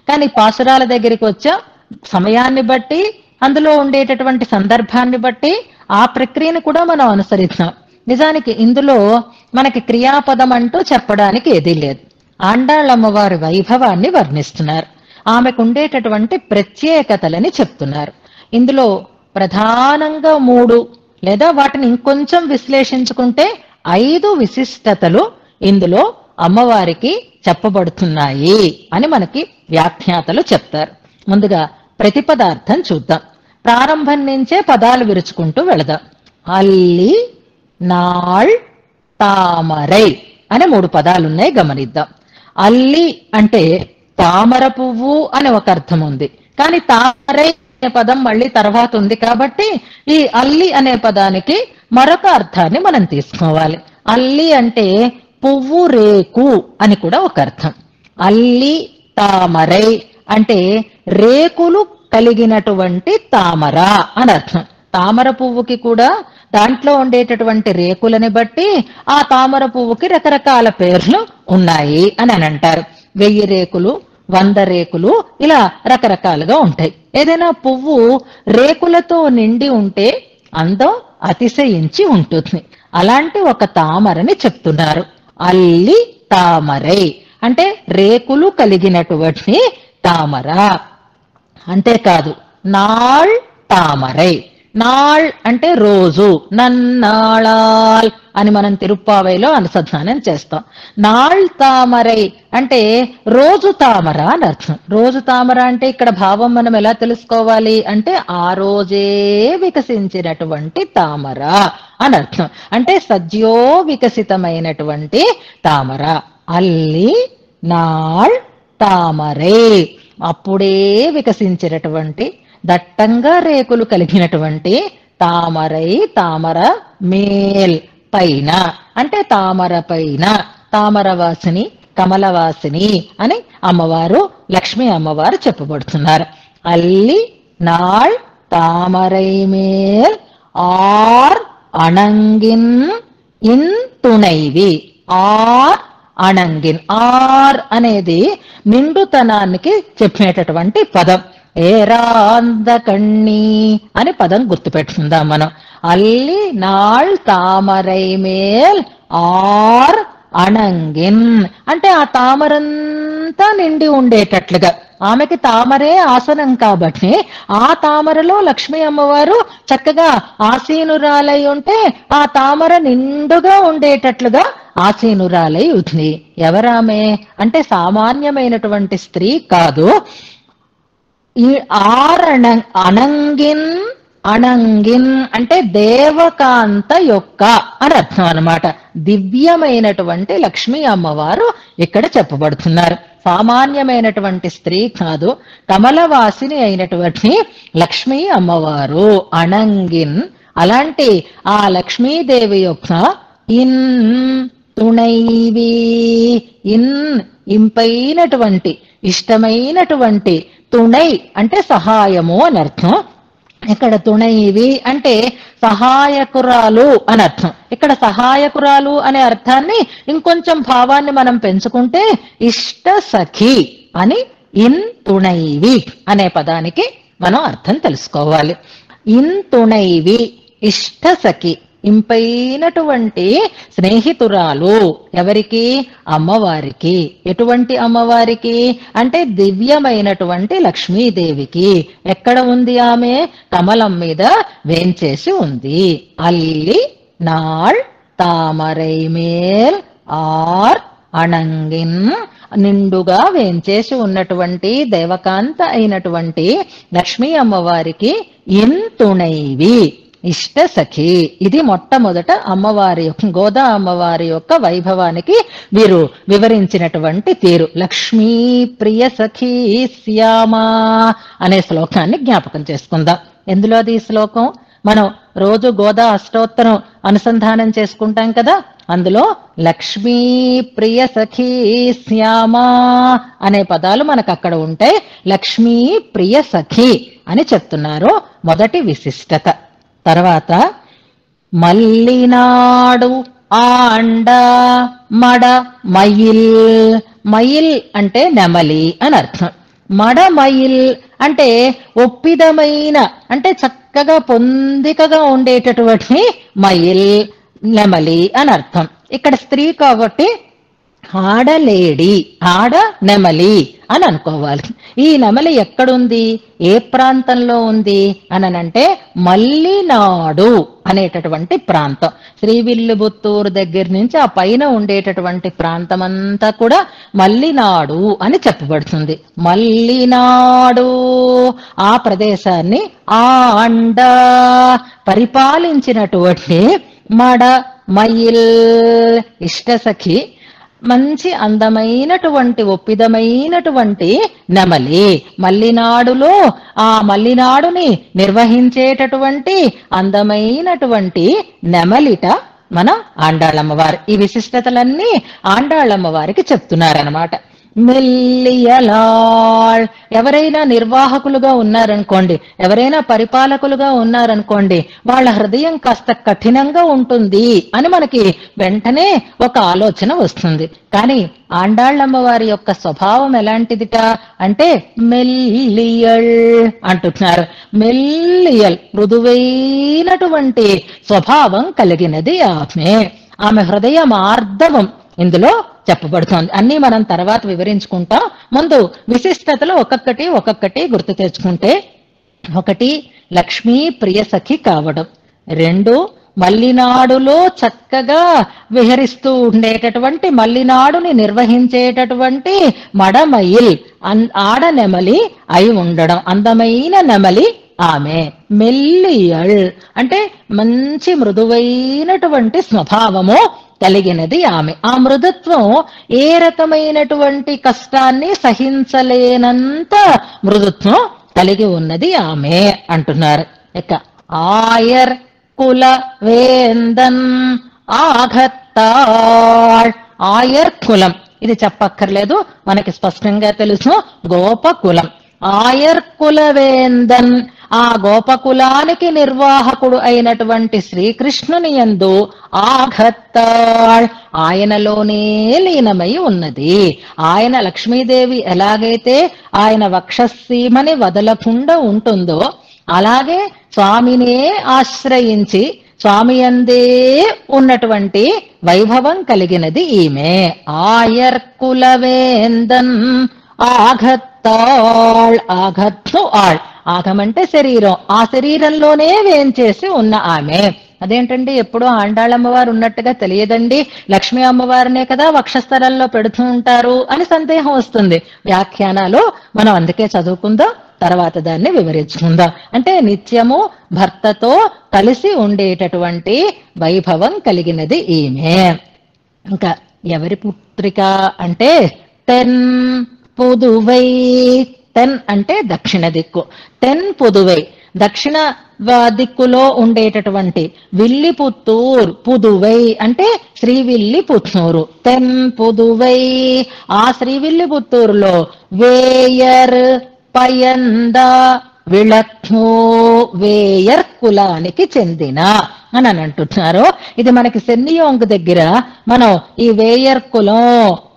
Speaker 1: కానీ పాసురాల దగ్గరికి వచ్చా సమయాన్ని బట్టి అందులో ఉండేటటువంటి సందర్భాన్ని బట్టి ఆ ప్రక్రియను కూడా మనం అనుసరిస్తాం. నిజానికి ఇందులో మనకి క్రియాపదం అంటూ చెప్పడానికి ఏదీ లేదు. ఆండాళ్ళమ్మవారి వైభవాన్ని వర్ణిస్తున్నారు, ఆమెకు ఉండేటటువంటి ప్రత్యేకతలని చెప్తున్నారు. ఇందులో ప్రధానంగా 3 లేదా వాటిని ఇంకొంచెం విశ్లేషించుకుంటే 5 విశిష్టతలు ఇందులో అమ్మవారికి చెప్పబడుతున్నాయి అని మనకి వ్యాఖ్యాతలు చెప్తారు. ముందుగా ప్రతిపదార్థం చూద్దాం. ప్రారంభం నుంచే పదాలు విరుచుకుంటూ వెళదాం. అల్లి, నాళ్, తామరై అనే 3 పదాలున్నాయి, గమనిద్దాం. అల్లి అంటే తామర పువ్వు అని ఒక అర్థం ఉంది, కానీ తామరై అనే పదం మళ్ళీ తర్వాత ఉంది కాబట్టి ఈ అల్లి అనే పదానికి మరొక అర్థాన్ని మనం తీసుకోవాలి. అల్లి అంటే పువ్వు రేకు అని కూడా ఒక అర్థం. అల్లి తామరై అంటే రేకులు కలిగినటువంటి తామర అని అర్థం. తామర పువ్వుకి కూడా దాంట్లో ఉండేటటువంటి రేకులని బట్టి ఆ తామర పువ్వుకి రకరకాల పేర్లు ఉన్నాయి అని అంటారు. 1000 రేకులు, 100 రేకులు, ఇలా రకరకాలుగా ఉంటాయి. ఏదైనా పువ్వు రేకులతో నిండి ఉంటే అందం అతిశయించి ఉంటుంది. అలాంటి ఒక తామరని చెప్తున్నారు. అల్లి తామరై అంటే రేకులు కలిగినటువంటి తామర. అంతేకాదు నాళ్ తామరై, నాళ్ అంటే రోజు, నన్నాళాల్ అని మనం తిరుప్పావైలో అనుసంధానం చేస్తాం. నాళ్ తామరై అంటే రోజు తామర అని అర్థం. రోజు తామర అంటే ఇక్కడ భావం మనం ఎలా తెలుసుకోవాలి అంటే ఆ రోజే వికసించినటువంటి తామర అని అర్థం. అంటే సద్యో వికసితమైనటువంటి తామర. అల్లి నాళ్ తామరై అప్పుడే వికసించినటువంటి దట్టంగా రేకులు కలిగినటువంటి తామరై, తామర మేల్ పైన అంటే తామర పైన, తామరవాసిని కమలవాసిని అని అమ్మవారు లక్ష్మీ అమ్మవారు చెప్పబడుతున్నారు. అల్లి నాళ్ తామరై మేల్ ఆర్ అణంగిన్ ఇన్ తుణైవి. ఆర్ అణంగిన్, ఆర్ అనేది నిండుతనానికి చెప్పేటటువంటి పదం. ఏరాంద కణ్ణి అని పదం గుర్తుపెట్టుకుందాం మనం. అల్లి నాళ్ తామరై మేల్ ఆర్ అణంగిన్ అంటే ఆ తామరంతా నిండి ఉండేటట్లుగా. ఆమెకి తామరే ఆసనం కాబట్టి ఆ తామరలో లక్ష్మీ అమ్మవారు చక్కగా ఆసీనురాలై ఉంటే ఆ తామర నిండుగా ఉండేటట్లుగా ఆసీనురాలై ఉంది. ఎవరామె అంటే సామాన్యమైనటువంటి స్త్రీ కాదు. ఈ అణంగిన్, అణంగిన్ అంటే దేవకాంత యొక్క అని అర్థం అన్నమాట. దివ్యమైనటువంటి లక్ష్మీ అమ్మవారు ఇక్కడ చెప్పబడుతున్నారు. సామాన్యమైనటువంటి స్త్రీ కాదు, కమలవాసిని అయినటువంటి లక్ష్మీ అమ్మవారు అణంగిన్. అలాంటి ఆ లక్ష్మీదేవి యొక్క ఇన్ తుణైవి, ఇన్ ఇంపైనటువంటి ఇష్టమైనటువంటి, తుణై అంటే సహాయము అని అర్థం. ఇక్కడ తుణైవి అంటే సహాయకురాలు అని అర్థం. ఇక్కడ సహాయకురాలు అనే అర్థాన్ని ఇంకొంచెం భావాన్ని మనం పెంచుకుంటే ఇష్ట సఖి అని ఇన్ తుణైవి అనే పదానికి మనం అర్థం తెలుసుకోవాలి. ఇన్ తుణైవి ఇష్ట సఖి ఇంపైనటువంటి స్నేహితురాలు. ఎవరికి? అమ్మవారికి. ఎటువంటి అమ్మవారికి అంటే దివ్యమైనటువంటి లక్ష్మీదేవికి. ఎక్కడ ఉంది ఆమె? కమలం మీద వేంచేసి ఉంది. అల్లి నాళ్ తామరై మేల్ ఆర్ అణంగిన్ నిండుగా వేంచేసి ఉన్నటువంటి దేవకాంత అయినటువంటి లక్ష్మీ అమ్మవారికి ఇన్ తుణైవి ఇష్ట సఖి. ఇది మొట్టమొదట అమ్మవారి యొక్క గోదా అమ్మవారి యొక్క వైభవానికి వీరు వివరించినటువంటి తీరు. లక్ష్మీ ప్రియ సఖీ శ్యామా అనే శ్లోకాన్ని జ్ఞాపకం చేసుకుందాం. ఎందులో అది శ్లోకం? మనం రోజు గోదా అష్టోత్తరం అనుసంధానం చేసుకుంటాం కదా, అందులో లక్ష్మీ ప్రియ సఖీ శ్యామా అనే పదాలు మనకు అక్కడ ఉంటాయి. లక్ష్మీ ప్రియ సఖి అని చెప్తున్నారు. మొదటి విశిష్టత. తర్వాత మల్లినాడు ఆండ మడ మయిల్. మయిల్ అంటే నెమలి అని అర్థం. మడమయిల్ అంటే ఒప్పిదమైన అంటే చక్కగా పొందికగా ఉండేటటువంటి మయిల్ నెమలి అని అర్థం. ఇక్కడ స్త్రీ కాబట్టి ఆడలేడి, ఆడ నెమలి అని అనుకోవాలి. ఈ నెమలి ఎక్కడుంది? ఏ ప్రాంతంలో ఉంది అనంటే మల్లినాడు అనేటటువంటి ప్రాంతం. శ్రీవిల్లిపుత్తూరు దగ్గర నుంచి ఆ పైన ఉండేటటువంటి ప్రాంతం అంతా కూడా మల్లినాడు అని చెప్పబడుతుంది. మల్లినాడు ఆ ప్రదేశాన్ని ఆండ పరిపాలించినటువంటి మడ మయిల్ ఇష్టసఖి మంచి అందమైనటువంటి ఒప్పిదమైనటువంటి నెమలి. మల్లినాడులో ఆ మల్లినాడుని నిర్వహించేటటువంటి అందమైనటువంటి నెమలిట మన ఆండాళ్ళమ్మవారు. ఈ విశిష్టతలన్నీ ఆండాళ్ళమ్మవారికి చెప్తున్నారనమాట. మెల్లియలాళ్ ఎవరైనా నిర్వాహకులుగా ఉన్నారనుకోండి, ఎవరైనా పరిపాలకులుగా ఉన్నారనుకోండి, వాళ్ళ హృదయం కాస్త కఠినంగా ఉంటుంది అని మనకి వెంటనే ఒక ఆలోచన వస్తుంది. కానీ ఆండాళ్ళమ్మవారి యొక్క స్వభావం ఎలాంటిదిట అంటే మెల్లియల్ అంటున్నారు. మెల్లియల్ మృదువైనటువంటి స్వభావం కలిగినది ఆమె. ఆమె హృదయ మార్ధవం ఇందులో చెప్పబడుతోంది. అన్ని మనం తర్వాత వివరించుకుంటాం. ముందు విశిష్టతలు ఒక్కొక్కటి గుర్తు తెచ్చుకుంటే, ఒకటి లక్ష్మీ ప్రియ సఖి కావడం, రెండు మల్లినాడులో చక్కగా విహరిస్తూ ఉండేటటువంటి మల్లినాడుని నిర్వహించేటటువంటి మడమయిల్ ఆడ నెమలి అయి ఉండడం, అందమైన నెమలి ఆమె. మెల్లియల్ అంటే మంచి మృదువైనటువంటి స్వభావము కలిగినది ఆమె. ఆ మృదుత్వం ఏ రకమైనటువంటి కష్టాన్ని సహించలేనంత మృదుత్వం కలిగి ఉన్నది ఆమె అంటున్నారు. ఇక ఆయర్ కుల వేందన్ ఆఘత్తాళ్. ఆయర్ కులం ఇది చెప్పక్కర్లేదు, మనకి స్పష్టంగా తెలుసు. గోపకులం. ఆయర్ కులవేందన్ ఆ గోపకులానికి నిర్వాహకుడు అయినటువంటి శ్రీకృష్ణుని యందు ఆఘత్తాళ్ ఆయనలోనే లీనమై ఉన్నది. ఆయన లక్ష్మీదేవి ఎలాగైతే ఆయన వక్షసీమని వదలకుండా ఉంటుందో అలాగే స్వామినే ఆశ్రయించి స్వామి యందే ఉన్నటువంటి వైభవం కలిగినది ఈమె. ఆయర్ కులవేందన్ ఆఘత్తాళ్. ఆఘత్తు ఆళ్. ఆఘమంటే శరీరం, ఆ శరీరంలోనే వేంచేసి ఉన్న ఆమె. అదేంటండి ఎప్పుడూ ఆండాళ్ళమ్మవారు ఉన్నట్టుగా తెలియదండి, లక్ష్మీ అమ్మవారినే కదా వక్షస్థలంలో పెడుతూ ఉంటారు అని సందేహం వస్తుంది. వ్యాఖ్యానాలు మనం అందుకే చదువుకుందాం, తర్వాత దాన్ని వివరించుకుందాం. అంటే నిత్యము భర్తతో కలిసి ఉండేటటువంటి వైభవం కలిగినది ఈమె. ఇంకా ఎవరి పుత్రిక అంటే తెన్ పుదువై. తెన్ అంటే దక్షిణ దిక్కు. తెన్ పుదువై దక్షిణ దిక్కులో ఉండేటటువంటి విల్లిపుత్తూర్. పుదువై అంటే శ్రీవిల్లిపుత్తూరు. తెన్ పుదువై ఆ శ్రీవిల్లిపుత్తూరులో వేయర్ పయంద విళక్కు వేయర్ కులానికి చెందిన అని అంటున్నారు. ఇది మనకి సెన్నియోంగ్ దగ్గర మనం ఈ వేయర్ కులం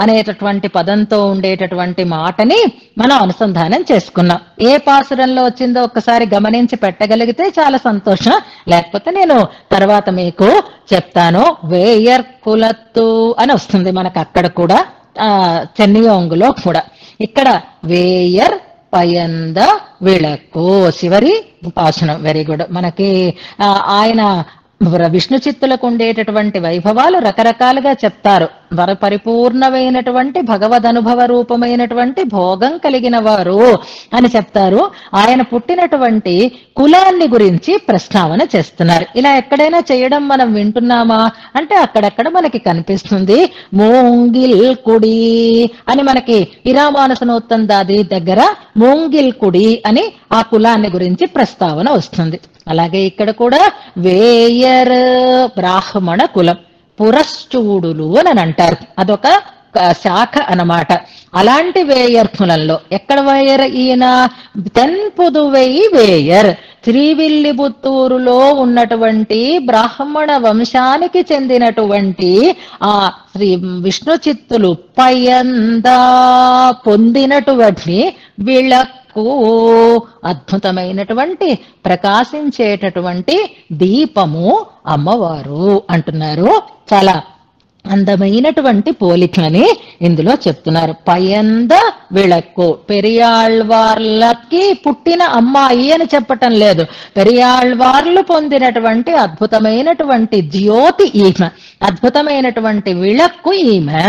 Speaker 1: అనేటటువంటి పదంతో ఉండేటటువంటి మాటని మనం అనుసంధానం చేసుకున్నాం. ఏ పాసురంలో వచ్చిందో ఒక్కసారి గమనించి పెట్టగలిగితే చాలా సంతోషం. లేకపోతే నేను తర్వాత మీకు చెప్తాను. వేయర్ కులత్తు అని వస్తుంది మనకు అక్కడ కూడా, చెన్నియోంగులో కూడా. ఇక్కడ వేయర్ పయంద విళక్కు చివరి పాశనం. Very good. మనకి ఆయన విష్ణు చిత్తులకు ఉండేటటువంటి వైభవాలు రకరకాలుగా చెప్తారు. పరిపూర్ణమైనటువంటి భగవద్ అనుభవ రూపమైనటువంటి భోగం కలిగిన వారు అని చెప్తారు. ఆయన పుట్టినటువంటి కులాన్ని గురించి ప్రస్తావన చేస్తున్నారు. ఇలా ఎక్కడైనా చేయడం మనం వింటున్నామా అంటే అక్కడక్కడ మనకి కనిపిస్తుంది. మూంగిల్ కుడి అని మనకి ఇరామానసనోత్తం దాది దగ్గర మూంగిల్ కుడి అని ఆ కులాన్ని గురించి ప్రస్తావన వస్తుంది. అలాగే ఇక్కడ కూడా వేయర్ బ్రాహ్మణ కులం, పురశ్చూడులు అని అంటారు. అదొక శాఖ అన్నమాట. అలాంటి వేయర్ కులంలో ఎక్కడ వేయర్ ఈయన? తెన్పుదువై వేయర్, శ్రీవిల్లిపుత్తూరులో ఉన్నటువంటి బ్రాహ్మణ వంశానికి చెందినటువంటి ఆ శ్రీ విష్ణు చిత్తులు పయందా పొందినటువంటి విళక్కు, అద్భుతమైనటువంటి ప్రకాశించేటటువంటి దీపము అమ్మవారు అంటున్నారు. చాలా అందమైనటువంటి పోలికని ఇందులో చెప్తున్నారు. పయంద విళక్కు, పెరియాళ్వార్లకి పుట్టిన అమ్మాయి అని చెప్పటం లేదు. పెరియాళ్వార్లు పొందినటువంటి అద్భుతమైనటువంటి జ్యోతి ఈమె, అద్భుతమైనటువంటి విళక్కు ఈమె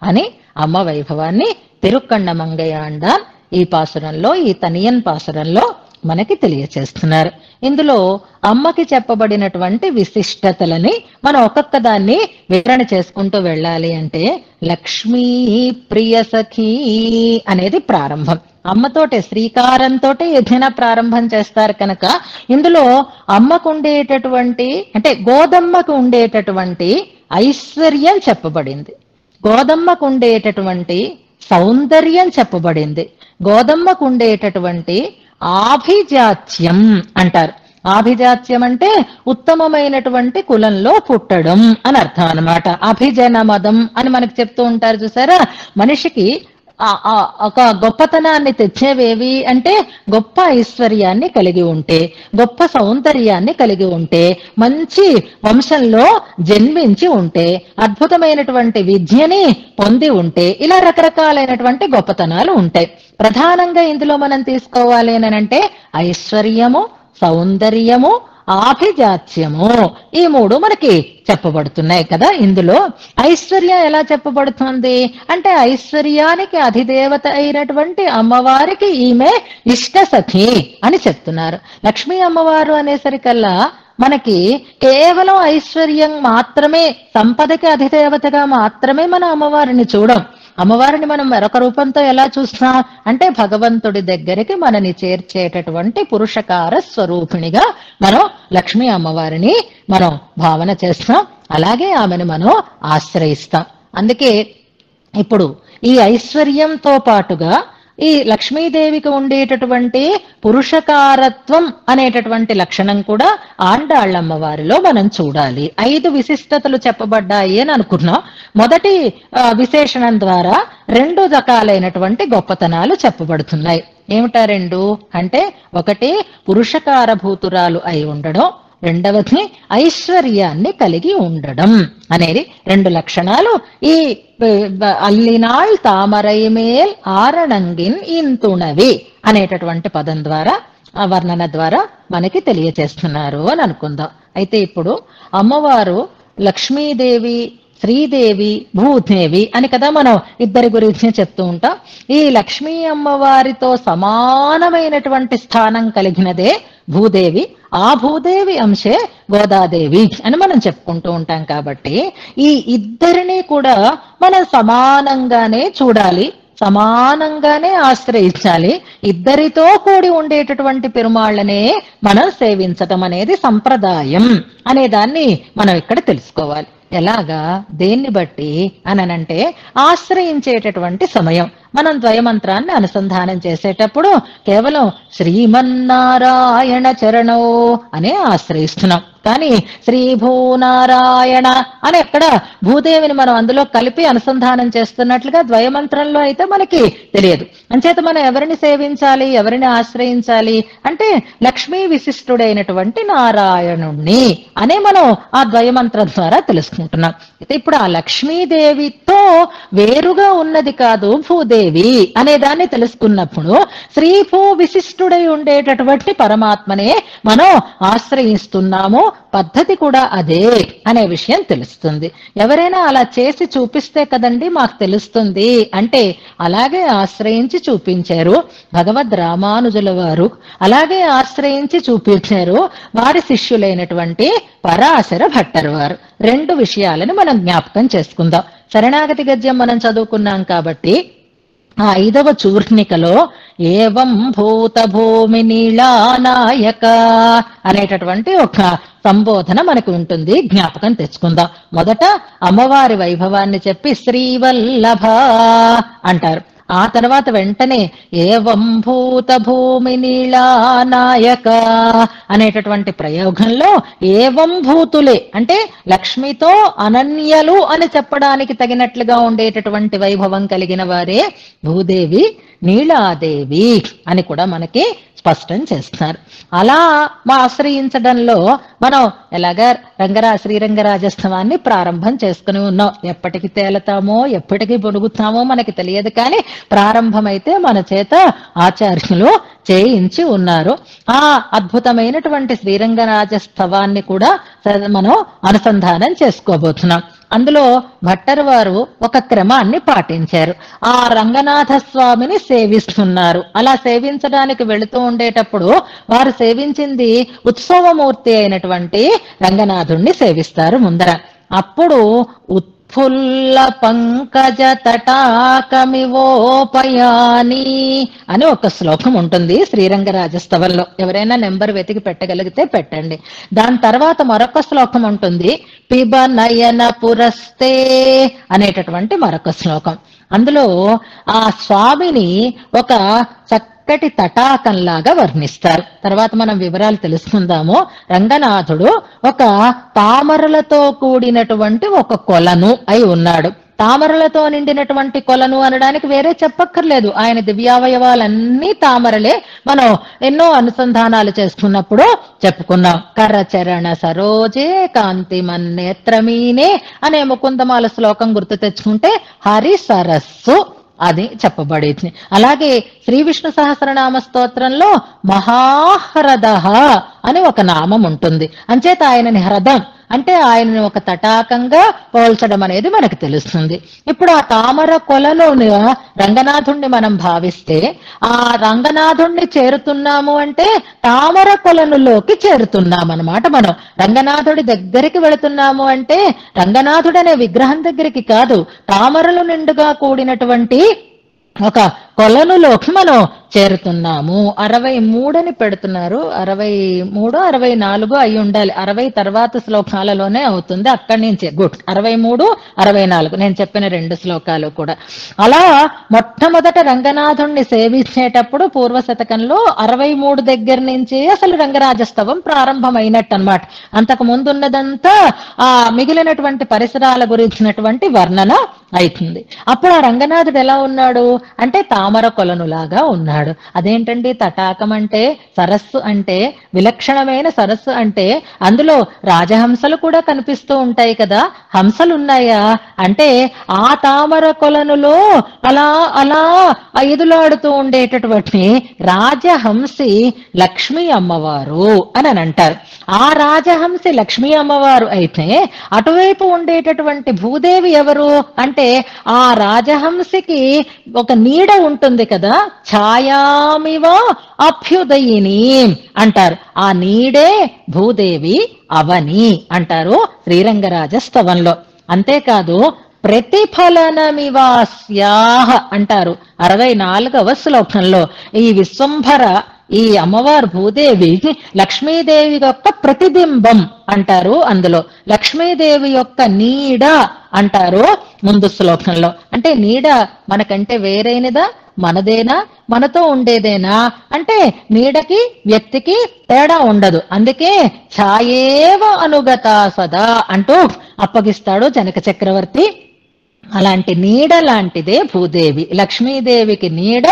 Speaker 1: అని అమ్మ వైభవాన్ని తిరుక్కण्ణ మంగయాండాన్ ఈ పాసురంలో, ఈ తనియన్ పాసురంలో మనకి తెలియచేస్తున్నారు. ఇందులో అమ్మకి చెప్పబడినటువంటి విశిష్టతలని మనం ఒక్కొక్క దాన్ని వివరణ చేసుకుంటూ వెళ్ళాలి. అంటే లక్ష్మీ ప్రియ సఖీ అనేది ప్రారంభం. అమ్మతోటే శ్రీకారంతో ఏదైనా ప్రారంభం చేస్తారు కనుక ఇందులో అమ్మకు ఉండేటటువంటి అంటే గోదమ్మకు ఉండేటటువంటి ఐశ్వర్యం చెప్పబడింది, గోదమ్మకు ఉండేటటువంటి సౌందర్యం చెప్పబడింది, గోదమ్మకు ఉండేటటువంటి ఆభిజాత్యం అంటారు. ఆభిజాత్యం అంటే ఉత్తమమైనటువంటి కులంలో పుట్టడం అని అర్థం అన్నమాట. అభిజనమదం అని మనకు చెప్తూ ఉంటారు చూసారా. మనిషికి ఒక గొప్పతనాన్ని తెచ్చేవేవి అంటే గొప్ప ఐశ్వర్యాన్ని కలిగి ఉంటే, గొప్ప సౌందర్యాన్ని కలిగి ఉంటే, మంచి వంశంలో జన్మించి ఉంటే, అద్భుతమైనటువంటి విద్యని పొంది ఉంటే, ఇలా రకరకాలైనటువంటి గొప్పతనాలు ఉంటాయి. ప్రధానంగా ఇందులో మనం తీసుకోవాలి అని అంటే ఐశ్వర్యము, సౌందర్యము, ఆభిజాత్యము, ఈ మూడు మనకి చెప్పబడుతున్నాయి కదా. ఇందులో ఐశ్వర్యం ఎలా చెప్పబడుతుంది అంటే ఐశ్వర్యానికి అధిదేవత అయినటువంటి అమ్మవారికి ఈమె ఇష్ట సఖి అని చెప్తున్నారు. లక్ష్మీ అమ్మవారు అనేసరికల్లా మనకి కేవలం ఐశ్వర్యం మాత్రమే, సంపదకి అధిదేవతగా మాత్రమే మన అమ్మవారిని చూడం. అమ్మవారిని మనం మరొక రూపంతో ఎలా చూస్తాం అంటే భగవంతుడి దగ్గరికి మనని చేర్చేటటువంటి పురుషకార స్వరూపిణిగా మనం లక్ష్మీ అమ్మవారిని మనం భావన చేస్తాం. అలాగే ఆమెను మనం ఆశ్రయిస్తాం. అందుకే ఇప్పుడు ఈ ఐశ్వర్యంతో పాటుగా ఈ లక్ష్మీదేవికి ఉండేటటువంటి పురుషకారత్వం అనేటటువంటి లక్షణం కూడా ఆండాళ్ళమ్మవారిలో మనం చూడాలి. 5 విశిష్టతలు చెప్పబడ్డాయి అని అనుకున్నాం. మొదటి విశేషణం ద్వారా 2 రకాలైనటువంటి గొప్పతనాలు చెప్పబడుతున్నాయి. ఏమిటా 2 అంటే ఒకటి పురుషకారభూతురాలు అయి ఉండడం, రెండవది ఐశ్వర్యాన్ని కలిగి ఉండడం అనేది 2 లక్షణాలు ఈ అల్లినాళ్ తామరై మేల్ ఆరణంగిన్ ఇంతుణవి అనేటటువంటి పదం ద్వారా, ఆ వర్ణన ద్వారా మనకి తెలియచేస్తున్నారు అని అనుకుందాం. అయితే ఇప్పుడు అమ్మవారు లక్ష్మీదేవి, శ్రీదేవి, భూదేవి అని కదా మనం ఇద్దరి గురించి చెప్తూ ఉంటాం. ఈ లక్ష్మీ అమ్మవారితో సమానమైనటువంటి స్థానం కలిగినదే భూదేవి. ఆ భూదేవి అంశే గోదాదేవి అని మనం చెప్పుకుంటూ ఉంటాం. కాబట్టి ఈ ఇద్దరిని కూడా మనం సమానంగానే చూడాలి, సమానంగానే ఆశ్రయించాలి. ఇద్దరితో కూడి ఉండేటటువంటి పెరుమాళ్ళనే మనం సేవించటం అనేది సంప్రదాయం అనే దాన్ని మనం ఇక్కడ తెలుసుకోవాలి. ఎలాగా, దేన్ని బట్టి అనంటే ఆశ్రయించేటటువంటి సమయం. మనం ద్వయమంత్రాన్ని అనుసంధానం చేసేటప్పుడు కేవలం శ్రీమన్నారాయణ చరణో అనే ఆశ్రయిస్తున్నాం. కానీ శ్రీ భూనారాయణ అని ఎక్కడ భూదేవిని మనం అందులో కలిపి అనుసంధానం చేస్తున్నట్లుగా ద్వయమంత్రంలో అయితే మనకి తెలియదు. అంచేత మనం ఎవరిని సేవించాలి, ఎవరిని ఆశ్రయించాలి అంటే లక్ష్మీ విశిష్టుడైనటువంటి నారాయణుణ్ణి అనే మనం ఆ ద్వయమంత్రం ద్వారా తెలుసుకుంటున్నాం. అయితే ఇప్పుడు ఆ లక్ష్మీదేవితో వేరుగా ఉన్నది కాదు భూదేవి అనే దాన్ని తెలుసుకున్నప్పుడు శ్రీ భూ విశిష్టుడై ఉండేటటువంటి పరమాత్మనే మనం ఆశ్రయిస్తున్నాము. పద్ధతి కూడా అదే అనే విషయం తెలుస్తుంది. ఎవరైనా అలా చేసి చూపిస్తే కదండి మాకు తెలుస్తుంది అంటే అలాగే ఆశ్రయించి చూపించారు భగవద్ రామానుజుల వారు, అలాగే ఆశ్రయించి చూపించారు వారి శిష్యులైనటువంటి పరాశర భట్టర్ వారు. రెండు విషయాలను మనం జ్ఞాపకం చేసుకుందాం. శరణాగతి గద్యం మనం చదువుకున్నాం కాబట్టి ఆ 5వ చూర్ణికలో ఏవం భూత భూమి నీళానాయక అనేటటువంటి ఒక సంబోధన మనకు ఉంటుంది, జ్ఞాపకం తెచ్చుకుందాం. మొదట అమ్మవారి వైభవాన్ని చెప్పి శ్రీవల్లభ అంటారు. ఆ తర్వాత వెంటనే ఏవం భూత భూమి నీళానాయక అనేటటువంటి ప్రయోగంలో ఏవం భూతులే అంటే లక్ష్మితో అనన్యలు అని చెప్పడానికి తగినట్లుగా ఉండేటటువంటి వైభవం కలిగిన వారే భూదేవి, నీలాదేవి అని కూడా మనకి స్పష్టం చేస్తున్నారు. అలా ఆశ్రయించడంలో మనం ఎలాగా శ్రీరంగరాజస్తవాన్ని ప్రారంభం చేసుకుని ఉన్నాం. ఎప్పటికి తేలతామో ఎప్పటికి బొడుగుతామో మనకి తెలియదు, కానీ ప్రారంభమైతే మన చేత ఆచార్యులు చేయించి ఉన్నారు. ఆ అద్భుతమైనటువంటి శ్రీరంగరాజస్తవాన్ని కూడా మనం అనుసంధానం చేసుకోబోతున్నాం. అందులో భట్టర్ వారు ఒక క్రమాన్ని పాటించారు. ఆ రంగనాథ స్వామిని సేవిస్తున్నారు. అలా సేవించడానికి వెళుతూ ఉండేటప్పుడు వారు సేవించింది ఉత్సవమూర్తి అయినటువంటి రంగనాథుణ్ణి సేవిస్తారు ముందర. అప్పుడు ఉత్ఫుల్ల పంకజ తటాకమివోపయాని అని ఒక శ్లోకం ఉంటుంది శ్రీరంగరాజస్తవంలో. ఎవరైనా నెంబర్ వెతికి పెట్టగలిగితే పెట్టండి. దాని తర్వాత మరొక శ్లోకం ఉంటుంది, పిబ నయన పురస్తే అనేటటువంటి మరొక శ్లోకం. అందులో ఆ స్వామిని ఒక చక్కటి తటాకంలాగా వర్ణిస్తారు. తర్వాత మనం వివరాలు తెలుసుకుందాము. రంగనాథుడు ఒక తామరలతో కూడినటువంటి ఒక కొలను అయి ఉన్నాడు. తామరలతో నిండినటువంటి కొలను అనడానికి వేరే చెప్పక్కర్లేదు, ఆయన దివ్యావయవాలన్నీ తామరలే. మనం ఎన్నో అనుసంధానాలు చేసుకున్నప్పుడు చెప్పుకున్నాం. కర్రచరణ సరోజే కాంతి మన్నేత్రమీనే అనే ముకుందమాల శ్లోకం గుర్తు తెచ్చుకుంటే హరి సరస్సు అది చెప్పబడింది. అలాగే శ్రీ విష్ణు సహస్రనామ స్తోత్రంలో మహాహ్రద అని ఒక నామం ఉంటుంది. అంచేత ఆయనని హ్రదం అంటే ఆయనని ఒక తటాకంగా పోల్చడం అనేది మనకు తెలుస్తుంది. ఇప్పుడు ఆ తామర కొలను రంగనాథుణ్ణి మనం భావిస్తే ఆ రంగనాథుణ్ణి చేరుతున్నాము అంటే తామర కొలనులోకి చేరుతున్నాం అన్నమాట. మనం రంగనాథుడి దగ్గరికి వెళుతున్నాము అంటే రంగనాథుడనే విగ్రహం దగ్గరికి కాదు, తామరలు నిండుగా కూడినటువంటి ఒక కొలనులోకి మనం చేరుతున్నాము. 63 పెడుతున్నారు, 63 64 అయి ఉండాలి. 60 తర్వాత శ్లోకాలలోనే అవుతుంది, అక్కడి నుంచే. గుడ్, 63 64 నేను చెప్పిన 2 శ్లోకాలు కూడా. అలా మొట్టమొదట రంగనాథుణ్ణి సేవించేటప్పుడు పూర్వ శతకంలో 63 దగ్గర నుంచి అసలు రంగరాజస్తవం ప్రారంభమైనట్టు అన్నమాట. అంతకు ముందున్నదంతా ఆ మిగిలినటువంటి పరిసరాల గురించినటువంటి వర్ణన అవుతుంది. అప్పుడు ఆ రంగనాథుడు ఎలా ఉన్నాడు అంటే తామర కొలనులాగా ఉన్నాడు. అదేంటండి తటాకం అంటే, సరస్సు అంటే, విలక్షణమైన సరస్సు అంటే అందులో రాజహంసలు కూడా కనిపిస్తూ ఉంటాయి కదా, హంసలు ఉన్నాయా అంటే ఆ తామర కొలనులో అలా అలా ఎదులాడుతూ ఉండేటటువంటి రాజహంసి లక్ష్మీ అమ్మవారు అని అంటారు. ఆ రాజహంసి లక్ష్మీ అమ్మవారు అయితే అటువైపు ఉండేటటువంటి భూదేవి ఎవరు అంటే ఆ రాజహంసికి ఒక నీడ ఉంటుంది కదా, ఛాయామివ అభ్యుదయిని అంటారు. ఆ నీడే భూదేవి అవని అంటారు శ్రీరంగరాజస్తవంలో. అంతేకాదు ప్రతిఫలనమివాస్యాహ అంటారు 64వ శ్లోకంలో. ఈ విశ్వంభర ఈ అమ్మవారు భూదేవి లక్ష్మీదేవి యొక్క ప్రతిబింబం అంటారు. అందులో లక్ష్మీదేవి యొక్క నీడ అంటారు ముందు శ్లోకంలో. అంటే నీడ మనకంటే వేరైనదా, మనదేనా, మనతో ఉండేదేనా అంటే నీడకి వ్యక్తికి తేడా ఉండదు. అందుకే ఛాయేవ అనుగత సదా అంటూ అప్పగిస్తాడు జనక చక్రవర్తి. అలాంటి నీడ లాంటిదే భూదేవి. లక్ష్మీదేవికి నీడ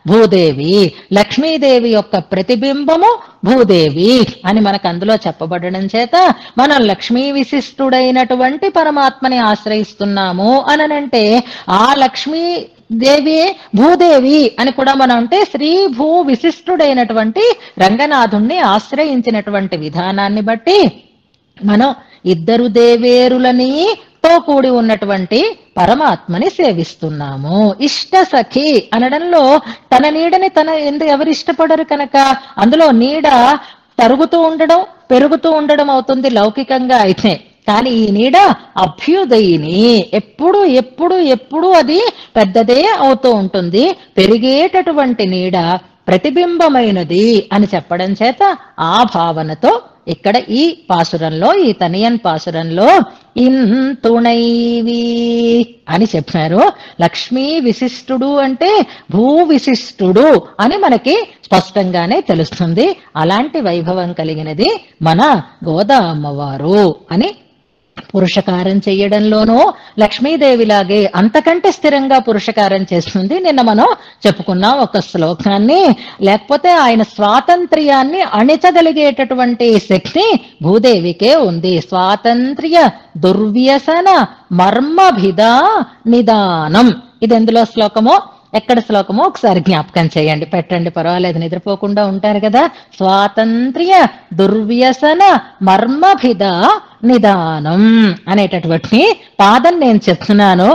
Speaker 1: భూదేవి, లక్ష్మీదేవి యొక్క ప్రతిబింబము భూదేవి అని మనకు అందులో చెప్పబడడం చేత మనం లక్ష్మీ విశిష్టుడైనటువంటి పరమాత్మని ఆశ్రయిస్తున్నాము అనంటే ఆ లక్ష్మీ దేవి భూదేవి అని కూడా మనం అంటే శ్రీ భూ విశిష్టుడైనటువంటి రంగనాథుణ్ణి ఆశ్రయించినటువంటి విధానాన్ని బట్టి మనం ఇద్దరు దేవేరులని తో కూడి ఉన్నటువంటి పరమాత్మని సేవిస్తున్నాము. ఇష్ట సఖి అనడంలో తన నీడని ఎవరు ఇష్టపడరు కనుక అందులో నీడ తరుగుతూ ఉండడం పెరుగుతూ ఉండడం అవుతుంది లౌకికంగా అయితే. కానీ ఈ నీడ అభ్యుదయిని, ఎప్పుడు ఎప్పుడు ఎప్పుడు అది పెద్దదే అవుతూ ఉంటుంది. పెరిగేటటువంటి నీడ ప్రతిబింబమైనది అని చెప్పడం చేత ఆ భావనతో ఇక్కడ ఈ పాసురంలో, ఈ తనియన్ పాసురంలో ఇంతుణైవి అని చెప్పారు. లక్ష్మీ విశిష్టుడు అంటే భూ విశిష్టుడు అని మనకి స్పష్టంగానే తెలుస్తుంది. అలాంటి వైభవం కలిగినది మన గోదా అమ్మవారు అని పురుషకారం చెయ్యడంలోనూ లక్ష్మీదేవిలాగే అంతకంటే స్థిరంగా పురుషకారం చేస్తుంది. నిన్న మనం చెప్పుకున్నాం ఒక శ్లోకాన్ని. లేకపోతే ఆయన స్వాతంత్ర్యాన్ని అణిచగలిగేటటువంటి శక్తి భూదేవికే ఉంది. స్వాతంత్ర్య దుర్వ్యసన మర్మభిదా నిదానం. ఇది ఎందులో శ్లోకమో ఎక్కడ శ్లోకమో ఒకసారి జ్ఞాపకం చేయండి, పెట్టండి, పర్వాలేదు, నిద్రపోకుండా ఉంటారు కదా. స్వాతంత్ర్య దుర్వ్యసన మర్మభిద నిదానం అనేటటువంటి పాదం నేను చెప్తున్నాను.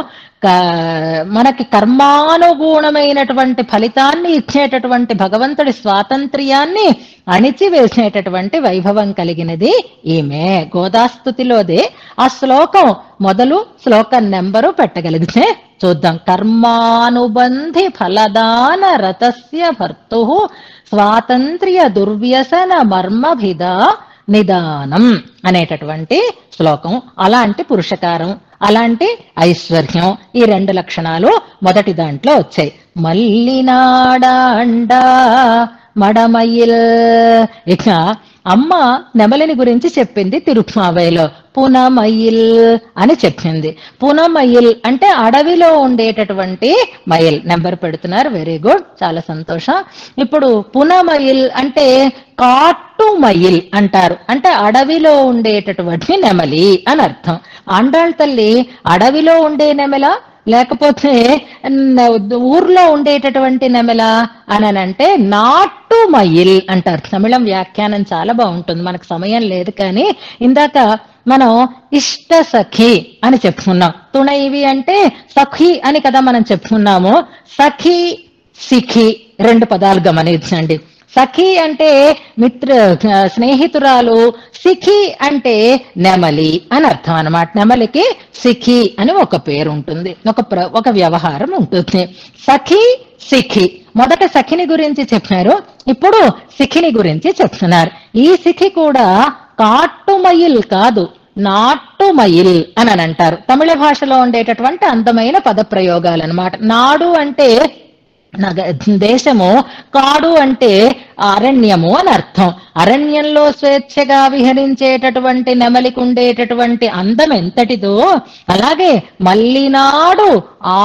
Speaker 1: మనకి కర్మానుగుణమైనటువంటి ఫలితాన్ని ఇచ్చేటటువంటి భగవంతుడి స్వాతంత్ర్యాన్ని అణిచివేసేటటువంటి వైభవం కలిగినది ఈమె. గోదాస్తుతిలోదే ఆ శ్లోకం మొదలు శ్లోకం నెంబరు పెట్టగలిగితే చూద్దాం. కర్మానుబంధి ఫలదాన రతస్య భర్తు స్వాతంత్ర్య దుర్వ్యసన మర్మభిద నిదానం అనేటటువంటి శ్లోకం. అలాంటి పురుషకారం, అలాంటి ఐశ్వర్యం, ఈ రెండు లక్షణాలు మొదటి దాంట్లో వచ్చాయి. మల్లినాడాండ మడమయిల్. ఇక అమ్మ నెమలిని గురించి చెప్పింది తిరుప్మావైలో. పునమయిల్ అని చెప్పింది. పునమయిల్ అంటే అడవిలో ఉండేటటువంటి మయిల్. నెంబర్ పెడుతున్నారు, వెరీ గుడ్, చాలా సంతోషం. ఇప్పుడు పునమయిల్ అంటే కాట్టుమయిల్ అంటారు. అంటే అడవిలో ఉండేటటువంటి నెమలి అని అర్థం. ఆండాళ్ తల్లి అడవిలో ఉండే నెమల లేకపోతే ఊర్లో ఉండేటటువంటి నెమల అనంటే నాట్టుమయిల్ అంటారు. తమిళం వ్యాఖ్యానం చాలా బాగుంటుంది, మనకు సమయం లేదు కానీ ఇందాక మనం ఇష్ట సఖి అని చెప్పుకున్నాం. తుణైవి అంటే సఖి అని కదా మనం చెప్పుకున్నాము. సఖి సిఖి రెండు పదాలు గమనించండి. సఖి అంటే స్నేహితురాలు, సిఖి అంటే నెమలి అని అర్థం అన్నమాట. నెమలికి సిఖి అని ఒక పేరు ఉంటుంది, ఒక వ్యవహారం ఉంటుంది. సఖి సిఖి. మొదట సఖిని గురించి చెప్పారు, ఇప్పుడు సిఖిని గురించి చెప్తున్నారు. ఈ సిఖి కూడా కాట్టుమయిల్ కాదు, నాట్టుమయిల్ అని అంటారు. తమిళ భాషలో ఉండేటటువంటి అందమైన పద ప్రయోగాలు అన్నమాట. నాడు అంటే దేశము, కాడు అంటే అరణ్యము అని అర్థం. అరణ్యంలో స్వేచ్ఛగా విహరించేటటువంటి నెమలికి ఉండేటటువంటి అందం ఎంతటిదో అలాగే మల్లినాడు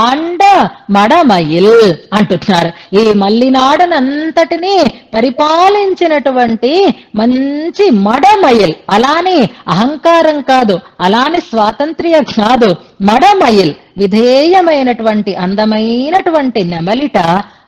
Speaker 1: ఆండ మడమయిల్ అంటున్నారు. ఈ మల్లినాడునంతటినీ పరిపాలించినటువంటి మంచి మడమయిల్. అలానే అహంకారం కాదు, అలానే స్వాతంత్ర్యం కాదు, మడమయిల్ విధేయమైనటువంటి అందమైనటువంటి నెమలిట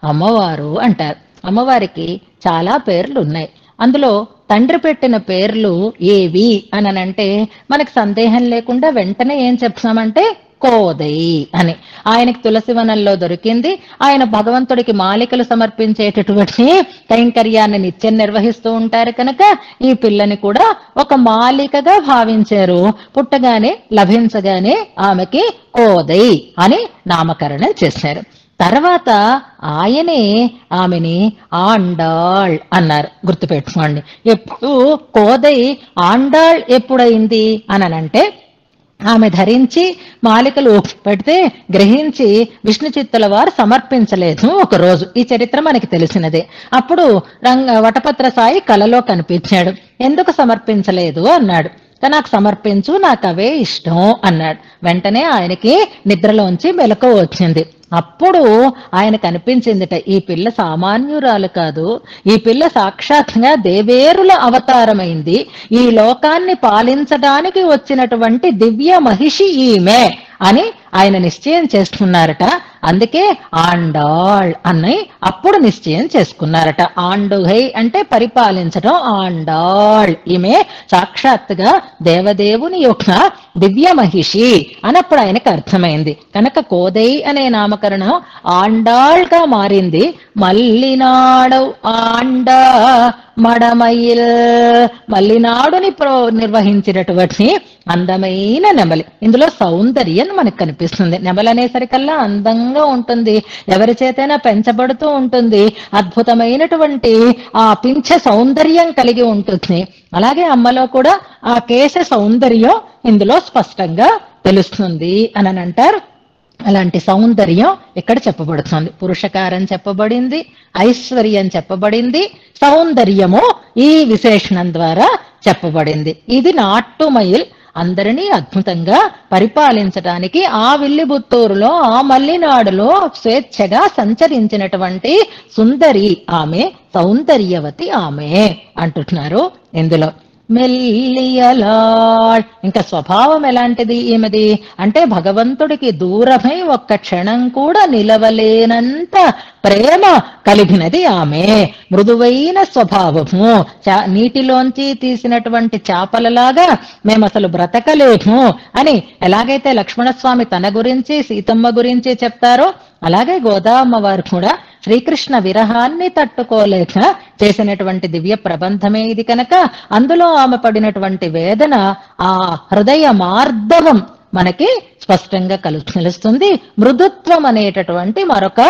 Speaker 1: అమ్మవారు అంటారు. అమ్మవారికి చాలా పేర్లు ఉన్నాయి. అందులో తండ్రి పెట్టిన పేర్లు ఏవి అనంటే మనకు సందేహం లేకుండా వెంటనే ఏం చెప్తామంటే కోదై అని. ఆయనకి తులసివనంలో దొరికింది. ఆయన భగవంతుడికి మాలికలు సమర్పించేటటువంటి కైంకర్యాన్ని నిత్యం నిర్వహిస్తూ ఉంటారు కనుక ఈ పిల్లని కూడా ఒక మాలికగా భావించారు. పుట్టగానే లభించగానే ఆమెకి కోదై అని నామకరణం చేశారు. తర్వాత ఆయనే ఆమెని ఆండాళ్ అన్నారు. గుర్తుపెట్టుకోండి. ఎప్పుడు కోదై ఆండాళ్ ఎప్పుడైంది అనంటే ఆమె ధరించి మాలికలు పెడితే గ్రహించి విష్ణు చిత్తుల వారు సమర్పించలేదు ఒకరోజు. ఈ చరిత్ర మనకి తెలిసినదే. అప్పుడు వటపత్ర సాయి కలలో కనిపించాడు. ఎందుకు సమర్పించలేదు అన్నాడు. నాకు సమర్పించు, నాకు అవే ఇష్టం అన్నాడు. వెంటనే ఆయనకి నిద్రలోంచి మెలకువ వచ్చింది. అప్పుడు ఆయన కనిపించిందిట, ఈ పిల్ల సామాన్యురాలు కాదు, ఈ పిల్ల సాక్షాత్గా దేవేరుల అవతారమైంది, ఈ లోకాన్ని పాలించడానికి వచ్చినటువంటి దివ్య మహిషి ఈమె అని ఆయన నిశ్చయం చేసుకున్నారట. అందుకే ఆండాళ్ అని అప్పుడు నిశ్చయం చేసుకున్నారట. ఆండుగై అంటే పరిపాలించడం, ఆండాళ్ ఈమె సాక్షాత్తుగా దేవదేవుని యొక్క దివ్య మహిషి అన్నప్పుడు ఆయనకు అర్థమైంది. కనుక కోదై అనే నామకరణం ఆండాళ్గా మారింది. మల్లినాడు ఆండ మడమయిల్, మల్లినాడుని నిర్వహించినటువంటి అందమైన నెమలి. ఇందులో సౌందర్యం మనకు కనిపిస్తుంది. నెమలి అనేసరికల్లా అందంగా ఉంటుంది, ఎవరి చేతైనా పెంచబడుతూ ఉంటుంది, అద్భుతమైనటువంటి ఆ పింఛ సౌందర్యం కలిగి ఉంటుంది. అలాగే అమ్మలో కూడా ఆ కేశ సౌందర్యం ఇందులో స్పష్టంగా తెలుస్తుంది అని అంటారు. అలాంటి సౌందర్యం ఇక్కడ చెప్పబడుతుంది. పురుషకారం చెప్పబడింది, ఐశ్వర్యం చెప్పబడింది, సౌందర్యము ఈ విశేషణం ద్వారా చెప్పబడింది. ఇది నాట్టుమయిల్ అందరినీ అద్భుతంగా పరిపాలించడానికి ఆ విల్లిబుత్తూరులో ఆ మల్లినాడులో స్వేచ్ఛగా సంచరించినటువంటి సుందరి ఆమె, సౌందర్యవతి ఆమె అంటున్నారు ఇందులో. మెల్లియలాళ్, ఇంకా స్వభావం ఎలాంటిది ఈమెది అంటే భగవంతుడికి దూరమై ఒక్క క్షణం కూడా నిలవలేనంత ప్రేమ కలిగినది ఆమె. మృదువైన స్వభావము, నీటిలోంచి తీసినటువంటి చేపలలాగా మేము అసలు బ్రతకలేము అని ఎలాగైతే లక్ష్మణస్వామి తన గురించి సీతమ్మ గురించి చెప్తారో అలాగే గోదామ్మ వారు కూడా శ్రీకృష్ణ విరహాన్ని తట్టుకోలేక చేసినటువంటి దివ్య ప్రబంధమే ఇది. కనుక అందులో ఆమె పడినటువంటి వేదన, ఆ హృదయ మార్దవం మనకి స్పష్టంగా తెలుస్తుంది. మృదుత్వం అనేటటువంటి మరొక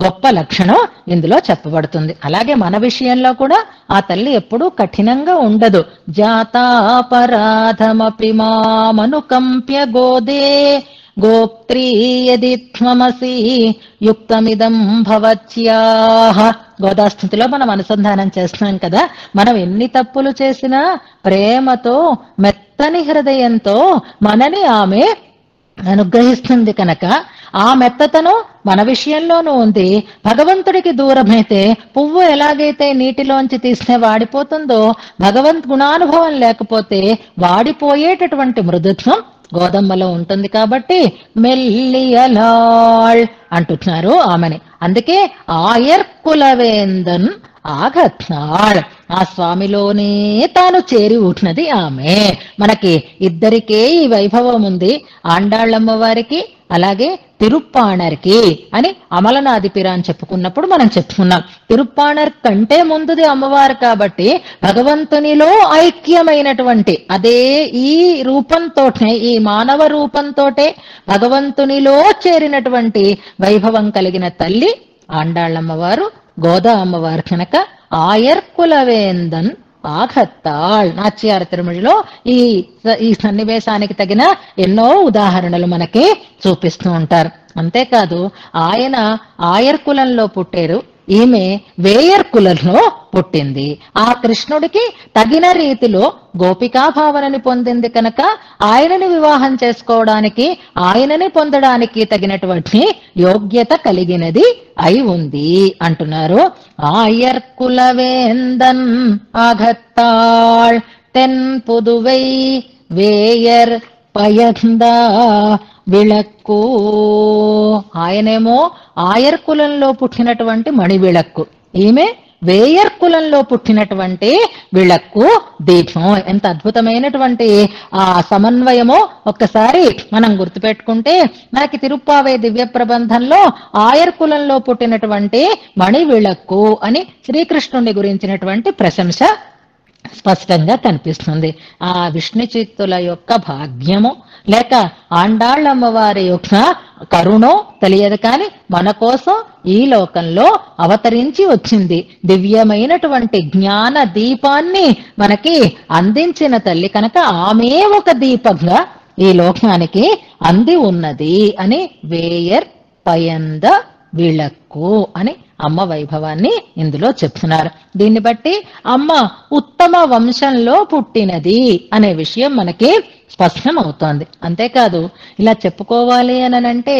Speaker 1: గొప్ప లక్షణం ఇందులో చెప్పబడుతుంది. అలాగే మన విషయంలో కూడా ఆ తల్లి ఎప్పుడూ కఠినంగా ఉండదు. జాతాపరాధమపి మామనుకంప్య గోదే గోప్త్రీ యది త్వమసి యుక్తమిదం భవత్యాః. గోదాస్థితిలో మనం అనుసంధానం చేస్తున్నాం కదా. మనం ఎన్ని తప్పులు చేసినా ప్రేమతో మెత్తని హృదయంతో మనని ఆమె అనుగ్రహిస్తుంది. కనుక ఆ మెత్తతను మన విషయంలోనూ ఉంది. భగవంతుడికి దూరమైతే పువ్వు ఎలాగైతే నీటిలోంచి తీస్తే వాడిపోతుందో, భగవంత్ గుణానుభవం లేకపోతే వాడిపోయేటటువంటి మృదుత్వం గోదమ్మలో ఉంటుంది. కాబట్టి మెల్లియలాళ్ అంటున్నారు ఆమెని. అందుకే ఆయర్కులవేందన్ ఆగత్నాళ్, ఆ స్వామిలోనే తాను చేరి ఉంటున్నది ఆమె. మనకి ఇద్దరికే ఈ వైభవం ఉంది, ఆండాళ్ళమ్మ వారికి అలాగే తిరుప్పాణర్కి అని అమలనాది పిరాన్ చెప్పుకున్నప్పుడు మనం చెప్పుకున్నాం. తిరుప్పాణర్ కంటే ముందుది అమ్మవారు కాబట్టి భగవంతునిలో ఐక్యమైనటువంటి అదే ఈ రూపంతోటే, ఈ మానవ రూపంతోటే భగవంతునిలో చేరినటువంటి వైభవం కలిగిన తల్లి ఆండాళ్ళమ్మవారు, గోదా అమ్మవారు. కనుక ఆయర్కులవేందన్ ఆఘత్తాళ్. నాచ్యార తిరుమలలో ఈ సన్నివేశానికి తగిన ఎన్నో ఉదాహరణలు మనకి చూపిస్తూ ఉంటారు. అంతేకాదు ఆయన ఆయర్ కులంలో పుట్టారు, ఈమె వేయర్ కులంలో పుట్టింది. ఆ కృష్ణుడికి తగిన రీతిలో గోపికా భావనని పొందింది కనుక ఆయనని వివాహం చేసుకోవడానికి, ఆయనని పొందడానికి తగినటువంటి యోగ్యత కలిగినది అయి ఉంది అంటున్నారు. ఆయర్ కులవేందన్ ఆఘత్తాళ్ తెన్ పుదువై వేయర్ పయందా విళక్కు. ఆయనేమో ఆయర్ కులంలో పుట్టినటువంటి మణి విళక్కు, ఈమె వేయర్ కులంలో పుట్టినటువంటి విళక్కు దీపం. ఎంత అద్భుతమైనటువంటి ఆ సమన్వయమో ఒక్కసారి మనం గుర్తుపెట్టుకుంటే మనకి తిరుప్పావై దివ్య ప్రబంధంలో ఆయర్ కులంలో పుట్టినటువంటి మణి విళక్కు అని శ్రీకృష్ణుని గురించినటువంటి ప్రశంస స్పష్టంగా కనిపిస్తుంది. ఆ విష్ణు చిత్తుల యొక్క భాగ్యము లేక ఆండాళ్ళమ్మవారి యొక్క కరుణో తెలియదు, కానీ మన కోసం ఈ లోకంలో అవతరించి వచ్చింది. దివ్యమైనటువంటి జ్ఞాన దీపాన్ని మనకి అందించిన తల్లి కనుక ఆమె ఒక దీపంగా ఈ లోకానికి అంది ఉన్నది అని వేయర్ పయంద విళక్కు అని అమ్మ వైభవాన్ని ఇందులో చెప్తున్నారు. దీన్ని బట్టి అమ్మ ఉత్తమ వంశంలో పుట్టినది అనే విషయం మనకి స్పష్టం అవుతోంది. అంతేకాదు ఇలా చెప్పుకోవాలి అని అంటే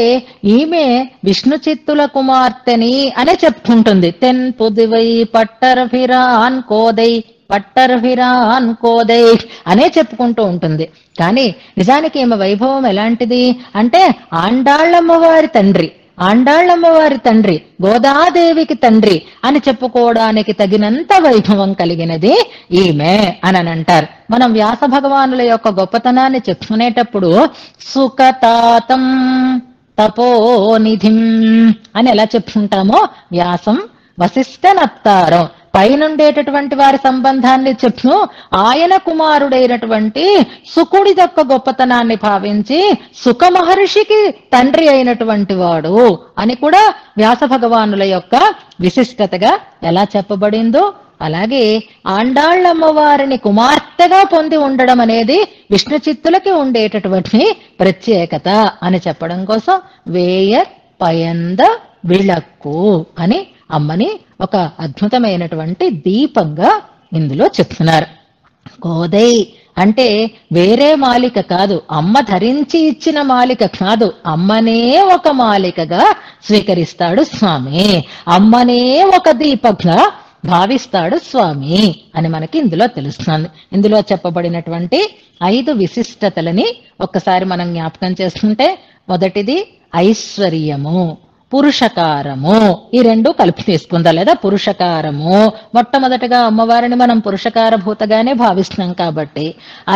Speaker 1: ఈమె విష్ణు చిత్తుల కుమార్తెని అనే చెప్పుకుంటుంది. తెన్ పుదివై పట్టరఫిరాన్ కోదై పట్టరఫిరాన్ కోదై అనే చెప్పుకుంటూ ఉంటుంది. కానీ నిజానికి ఈమె వైభవం ఎలాంటిది అంటే ఆండాళ్ళమ్మవారి తండ్రి, ఆండాళ్ళమ్మవారి తండ్రి గోదాదేవికి తండ్రి అని చెప్పుకోవడానికి తగినంత వైభవం కలిగినది ఈమె అని అంటారు. మనం వ్యాస భగవానుల యొక్క గొప్పతనాన్ని చెప్పుకునేటప్పుడు సుఖతాతం తపోనిధిం అని ఎలా చెప్పుకుంటామో వ్యాసం వశిష్ఠనప్తారం పైనుండేటటువంటి వారి సంబంధాన్ని చెప్పును ఆయన కుమారుడైనటువంటి సుకుడి యొక్క గొప్పతనాన్ని భావించి సుఖ మహర్షికి తండ్రి అయినటువంటి వాడు అని కూడా వ్యాస భగవానుల యొక్క విశిష్టతగా ఎలా చెప్పబడిందో అలాగే ఆండాళ్ళమ్మవారిని కుమార్తెగా పొంది ఉండడం అనేది విష్ణు చిత్తులకి ఉండేటటువంటి ప్రత్యేకత అని చెప్పడం కోసం వేయర్ పయంద విళక్కు అని అమ్మని ఒక అద్భుతమైనటువంటి దీపంగా ఇందులో చెప్తున్నారు. గోదై అంటే వేరే మాలిక కాదు, అమ్మ ధరించి ఇచ్చిన మాలిక కాదు, అమ్మనే ఒక మాలికగా స్వీకరిస్తాడు స్వామి, అమ్మనే ఒక దీపంగా భావిస్తాడు స్వామి అని మనకి ఇందులో తెలుస్తుంది. ఇందులో చెప్పబడినటువంటి 5 విశిష్టతలని ఒక్కసారి మనం జ్ఞాపకం చేసుకుంటే మొదటిది ఐశ్వర్యము, పురుషకారము, ఈ రెండు కలిపి తీసుకుందా లేదా పురుషకారము. మొట్టమొదటిగా అమ్మవారిని మనం పురుషకార భూతగానే భావిస్తున్నాం కాబట్టి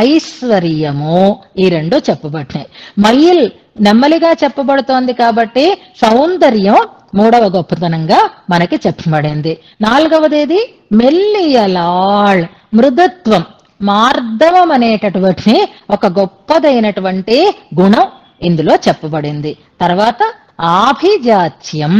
Speaker 1: ఐశ్వర్యము ఈ రెండు చెప్పబడినాయి. మైల్ నెమ్మలిగా చెప్పబడుతోంది కాబట్టి సౌందర్యం మూడవ గొప్పతనంగా మనకి చెప్పబడింది. నాలుగవదేది మెల్లియలాళ్ మృదుత్వం, మార్దవం అనేటటువంటి ఒక గొప్పదైనటువంటి గుణం ఇందులో చెప్పబడింది. తర్వాత ఆభిజాత్యం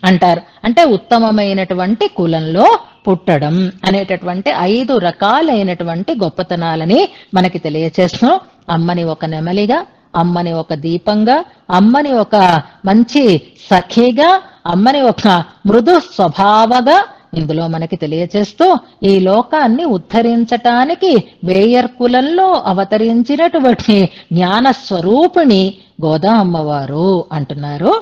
Speaker 1: అంటారు, అంటే ఉత్తమమైనటువంటి కులంలో పుట్టడం అనేటటువంటి 5 రకాలైనటువంటి గొప్పతనాలని మనకి తెలియచేస్తున్నాం. అమ్మని ఒక నెమలిగా, అమ్మని ఒక దీపంగా, అమ్మని ఒక మంచి సఖిగా, అమ్మని ఒక మృదు స్వభావగా ఇందులో మనకి తెలియచేస్తూ ఈ లోకాన్ని ఉద్ధరించటానికి వేయర్ కులంలో అవతరించినటువంటి జ్ఞాన స్వరూపిణి గోదా అమ్మవారు అంటున్నారు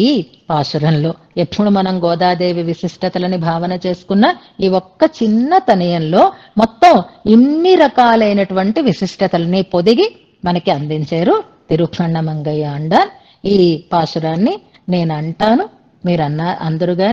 Speaker 1: ఈ పాశురంలో. ఎప్పుడు మనం గోదాదేవి విశిష్టతలని భావన చేసుకున్న ఈ ఒక్క చిన్న తనయంలో మొత్తం ఇన్ని రకాలైనటువంటి విశిష్టతలని పొదిగి మనకి అందించారు తిరుఖండ మంగయ్య అండాన్. ఈ పాశురాన్ని నేను అంటాను, మీరు అందరుగా